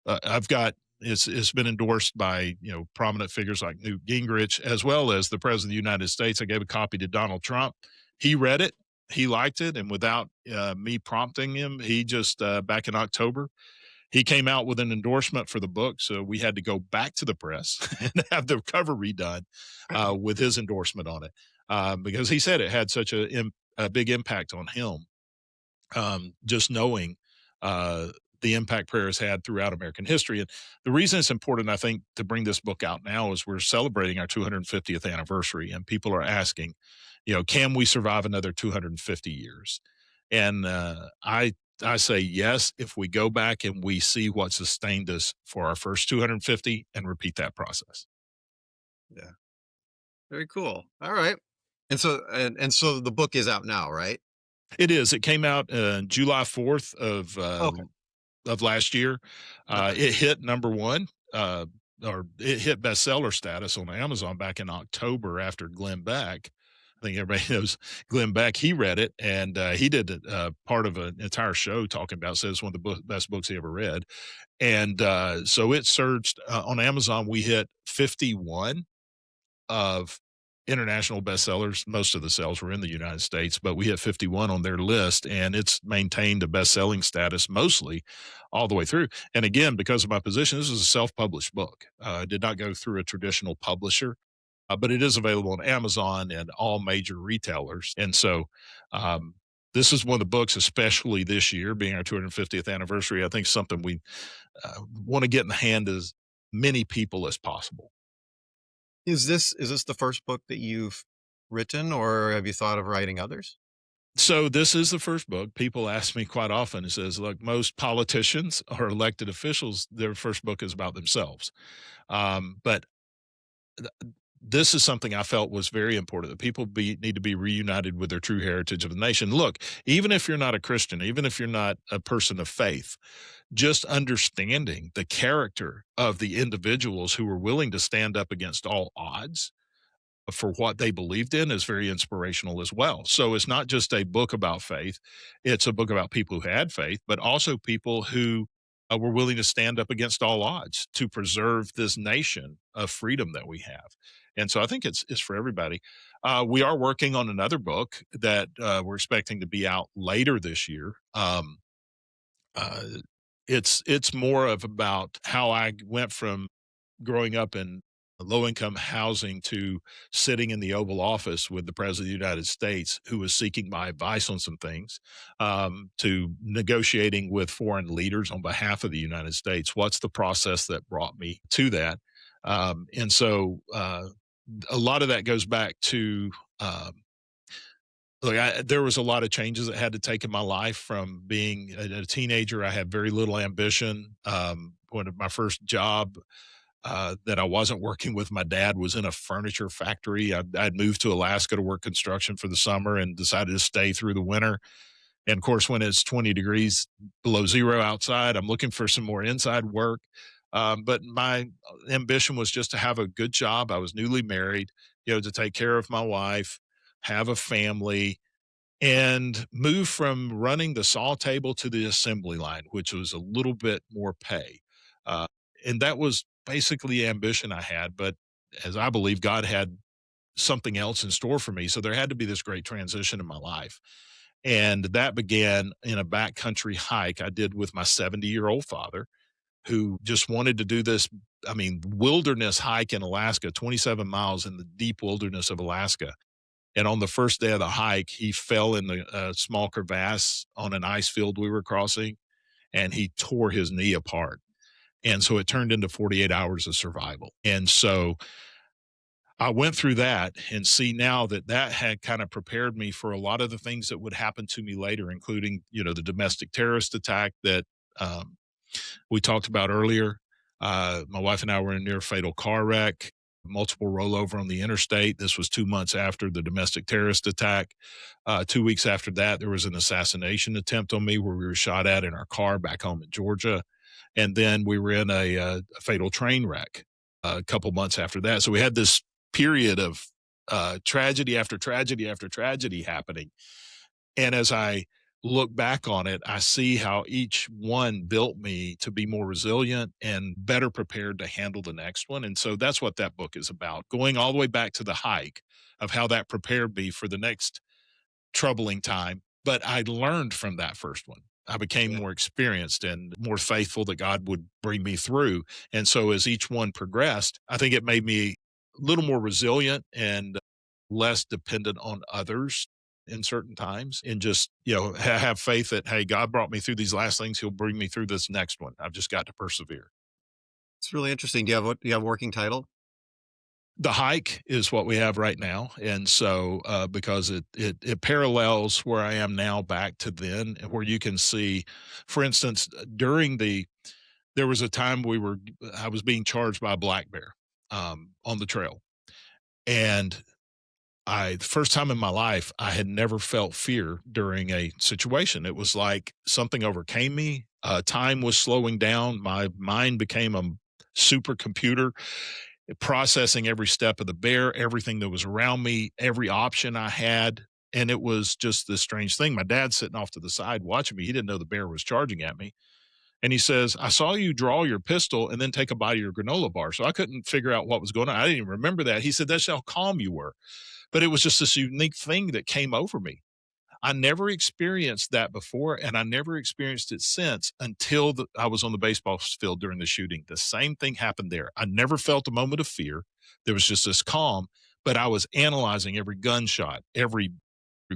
I've got it's been endorsed by prominent figures like Newt Gingrich, as well as the president of the United States. I gave a copy to Donald Trump. He read it, he liked it, and without me prompting him, he just back in October, he came out with an endorsement for the book. So we had to go back to the press and have the cover redone with his endorsement on it, because he said it had such a big impact on him. Just knowing the impact prayer has had throughout American history. And the reason it's important, I think, to bring this book out now is we're celebrating our 250th anniversary, and people are asking, can we survive another 250 years? And I say yes, if we go back and we see what sustained us for our first 250 and repeat that process. Yeah. Very cool. All right. And so the book is out now, right? It is. It came out July 4th Okay. of last year. Okay. It hit number one, or it hit bestseller status on Amazon back in October after Glenn Beck I think everybody knows Glenn Beck. He read it, and he did part of an entire show talking about. Says one of the best books he ever read, and so it surged on Amazon. We hit 51 of international bestsellers. Most of the sales were in the United States, but we hit 51 on their list, and it's maintained a best-selling status mostly all the way through. And again, because of my position, this is a self-published book. I did not go through a traditional publisher, but it is available on Amazon and all major retailers. And so, um, this is one of the books, especially this year, being our 250th anniversary. I think something we want to get in the hand as many people as possible. Is this the first book that you've written, or have you thought of writing others? So this is the first book. People ask me quite often. It says, "Look, most politicians or elected officials, their first book is about themselves." But th- this is something I felt was very important that people need to be reunited with their true heritage of the nation. Look, even if you're not a Christian, even if you're not a person of faith, just understanding the character of the individuals who were willing to stand up against all odds for what they believed in is very inspirational as well. So it's not just a book about faith, it's a book about people who had faith, but also people who were willing to stand up against all odds to preserve this nation of freedom that we have. And so I think it's for everybody. We are working on another book that we're expecting to be out later this year. Uh, it's more of about how I went from growing up in low income housing to sitting in the Oval Office with the President of the United States, who was seeking my advice on some things, to negotiating with foreign leaders on behalf of the United States. What's the process that brought me to that? And so a lot of that goes back to um, look, there was a lot of changes that had to take in my life from being a teenager. I had very little ambition. When my first job that I wasn't working with my dad was in a furniture factory. I'd moved to Alaska to work construction for the summer and decided to stay through the winter. And of course, when it's 20 degrees below zero outside, I'm looking for some more inside work. But my ambition was just to have a good job. I was newly married, to take care of my wife, have a family, and move from running the saw table to the assembly line, which was a little bit more pay. Uh, and that was basically the ambition I had. But as I believe, God had something else in store for me. So there had to be this great transition in my life. And that began in a backcountry hike I did with my 70-year-old father, who just wanted to do this. I mean, wilderness hike in Alaska, 27 miles in the deep wilderness of Alaska. And on the first day of the hike, he fell in the small crevasse on an ice field we were crossing, and he tore his knee apart. And so it turned into 48 hours of survival. And so I went through that and see now that that had kind of prepared me for a lot of the things that would happen to me later, including, the domestic terrorist attack that um, we talked about earlier. My wife and I were in a near fatal car wreck, multiple rollover on the interstate. This was 2 months after the domestic terrorist attack. 2 weeks after that, there was an assassination attempt on me where we were shot at in our car back home in Georgia. And then we were in a fatal train wreck a couple months after that. So we had this period of tragedy after tragedy after tragedy happening. And as I look back on it, I see how each one built me to be more resilient and better prepared to handle the next one. And so that's what that book is about, going all the way back to the hike of how that prepared me for the next troubling time. But I learned from that first one. I became Yeah. more experienced and more faithful that God would bring me through. And so as each one progressed, I think it made me a little more resilient and less dependent on others in certain times and just, have faith that, hey, God brought me through these last things. He'll bring me through this next one. I've just got to persevere. It's really interesting. Do you have a working title? The hike is what we have right now, and so because it parallels where I am now back to then, where you can see, for instance, during there was a time I was being charged by a black bear on the trail, and the first time in my life I had never felt fear during a situation. It was like something overcame me. Time was slowing down. My mind became a supercomputer, processing every step of the bear, everything that was around me, every option I had. And it was just this strange thing. My dad's sitting off to the side watching me. He didn't know the bear was charging at me. And he says, I saw you draw your pistol and then take a bite of your granola bar. So I couldn't figure out what was going on. I didn't even remember that. He said, that's how calm you were. But it was just this unique thing that came over me. I never experienced that before, and I never experienced it since until I was on the baseball field during the shooting. The same thing happened there. I never felt a moment of fear. There was just this calm, but I was analyzing every gunshot,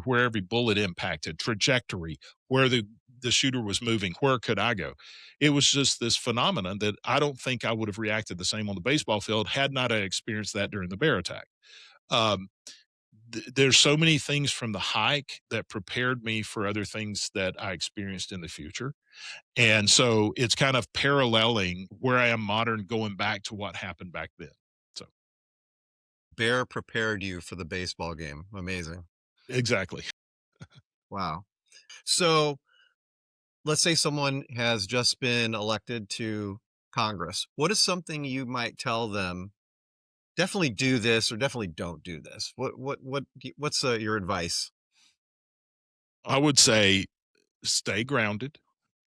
where every bullet impacted, trajectory, where the shooter was moving, where could I go? It was just this phenomenon that I don't think I would have reacted the same on the baseball field had not I experienced that during the bear attack. Um, there's so many things from the hike that prepared me for other things that I experienced in the future. And so it's kind of paralleling where I am modern going back to what happened back then. So Bear prepared you for the baseball game. Amazing. exactly. Wow. So let's say someone has just been elected to Congress. What is something you might tell them? Definitely do this or definitely don't do this. What's your advice? I would say stay grounded,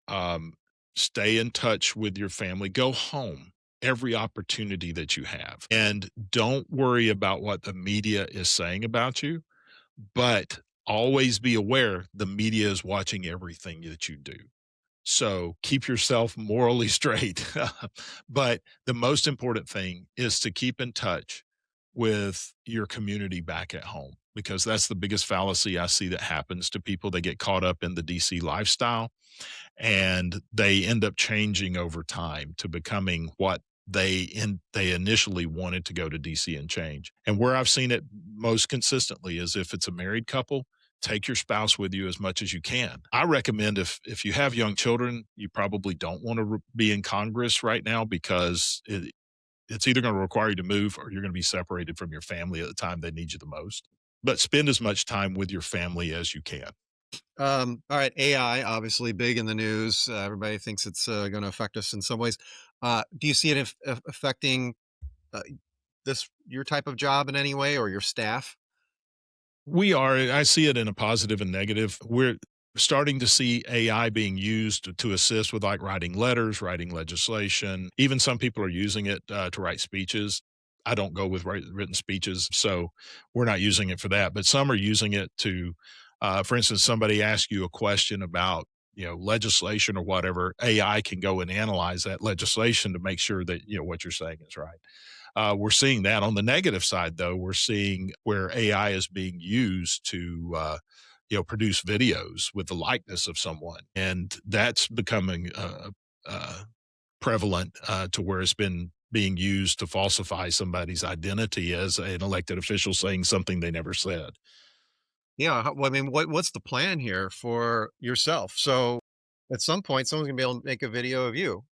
um, stay in touch with your family, go home every opportunity that you have, and don't worry about what the media is saying about you, but always be aware the media is watching everything that you do. So keep yourself morally straight. But the most important thing is to keep in touch with your community back at home, because that's the biggest fallacy I see that happens to people. They get caught up in the DC lifestyle and they end up changing over time to becoming what they initially wanted to go to DC and change. And where I've seen it most consistently is if it's a married couple, take your spouse with you as much as you can. I recommend if you have young children, you probably don't want to be in Congress right now because it's either going to require you to move or you're going to be separated from your family at the time they need you the most. But spend as much time with your family as you can. All right, AI obviously big in the news. Everybody thinks it's going to affect us in some ways. Do you see it affecting uh, this your type of job in any way or your staff? We are. I see it in a positive and negative. We're starting to see AI being used to assist with like writing letters, writing legislation. Even some people are using it to write speeches. I don't go with written speeches, so we're not using it for that. But some are using it to, for instance, somebody asks you a question about legislation or whatever. AI can go and analyze that legislation to make sure that what you're saying is right. We're seeing that on the negative side, though. We're seeing where AI is being used to, produce videos with the likeness of someone, and that's becoming prevalent to where it's been being used to falsify somebody's identity as an elected official saying something they never said. Yeah, well, I mean, what's the plan here for yourself? So, at some point, someone's gonna be able to make a video of you.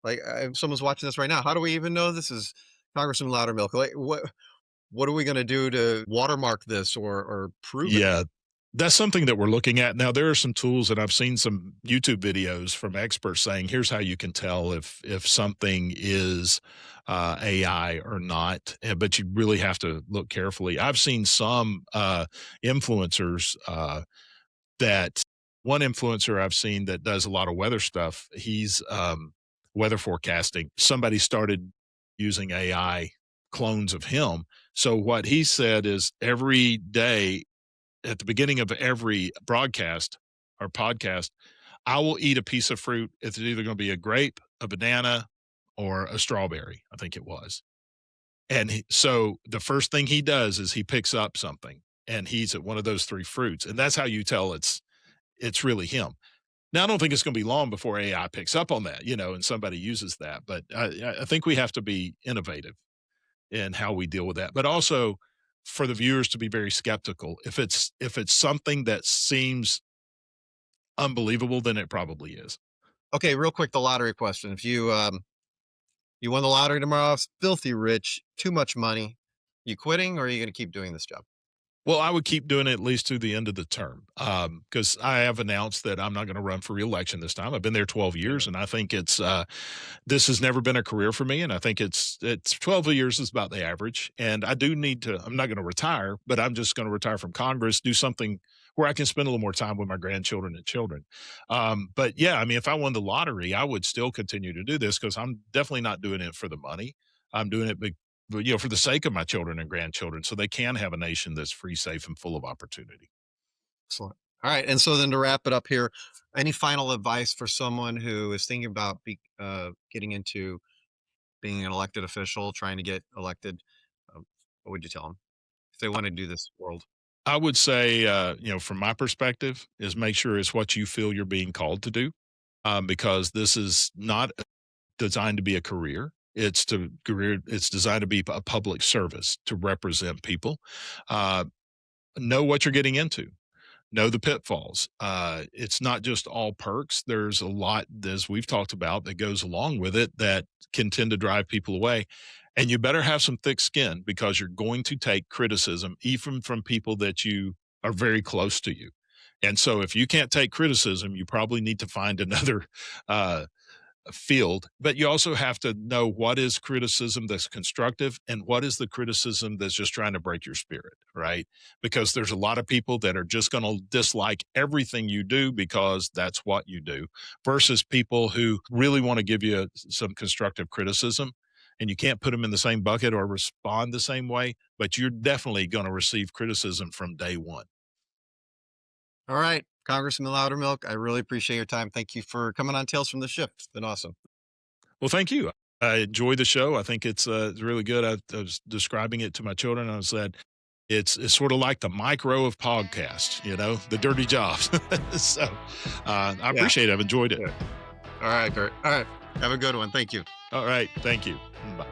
Like, if someone's watching this right now, how do we even know this is Congressman Loudermilk? Like, what are we gonna do to watermark this or prove it? Yeah, that's something that we're looking at now. There are some tools, and I've seen some YouTube videos from experts saying, "Here's how you can tell if something is AI or not." But you really have to look carefully. I've seen some influencers that one influencer I've seen that does a lot of weather stuff. He's weather forecasting. Somebody started using AI clones of him. So what he said is every day at the beginning of every broadcast or podcast, I will eat a piece of fruit. It's either going to be a grape, a banana, or a strawberry, I think it was. And so the first thing he does is he picks up something and he's at one of those three fruits. And that's how you tell it's really him. Now, I don't think it's going to be long before AI picks up on that, and somebody uses that. But I think we have to be innovative in how we deal with that. But also for the viewers to be very skeptical. If it's something that seems unbelievable, then it probably is. Okay, real quick, the lottery question. If you won the lottery tomorrow, it's filthy rich, too much money, you quitting or are you gonna keep doing this job? Well, I would keep doing it at least to the end of the term, because I have announced that I'm not going to run for reelection this time. I've been there 12 years, and I think this has never been a career for me, and I think it's 12 years is about the average. And I do need to. I'm not going to retire, but I'm just going to retire from Congress, do something where I can spend a little more time with my grandchildren and children. But yeah, I mean, if I won the lottery, I would still continue to do this because I'm definitely not doing it for the money. I'm doing it but, for the sake of my children and grandchildren, so they can have a nation that's free, safe, and full of opportunity. Excellent. All right. And so then to wrap it up here, any final advice for someone who is thinking about getting into being an elected official, trying to get elected? What would you tell them if they want to do this world? I would say, from my perspective, is make sure it's what you feel you're being called to do, because this is not designed to be a career. It's designed to be a public service to represent people. Uh, know what you're getting into. Know the pitfalls. It's not just all perks. There's a lot, as we've talked about, that goes along with it that can tend to drive people away. And you better have some thick skin because you're going to take criticism, even from people that you are very close to you. And so if you can't take criticism, you probably need to find another uh, field, but you also have to know what is criticism that's constructive and what is the criticism that's just trying to break your spirit, right? Because there's a lot of people that are just going to dislike everything you do because that's what you do, versus people who really want to give you some constructive criticism. And you can't put them in the same bucket or respond the same way, but you're definitely going to receive criticism from day one. All right. Congressman Loudermilk, I really appreciate your time. Thank you for coming on Tales from the Ship. It's been awesome. Well, thank you. I enjoy the show. I think it's really good. I was describing it to my children. I said, it's sort of like the micro of podcasts, the dirty jobs. So I Yeah. appreciate it. I've enjoyed it. Good. All right, Kurt. All right. Have a good one. Thank you. All right. Thank you. Bye.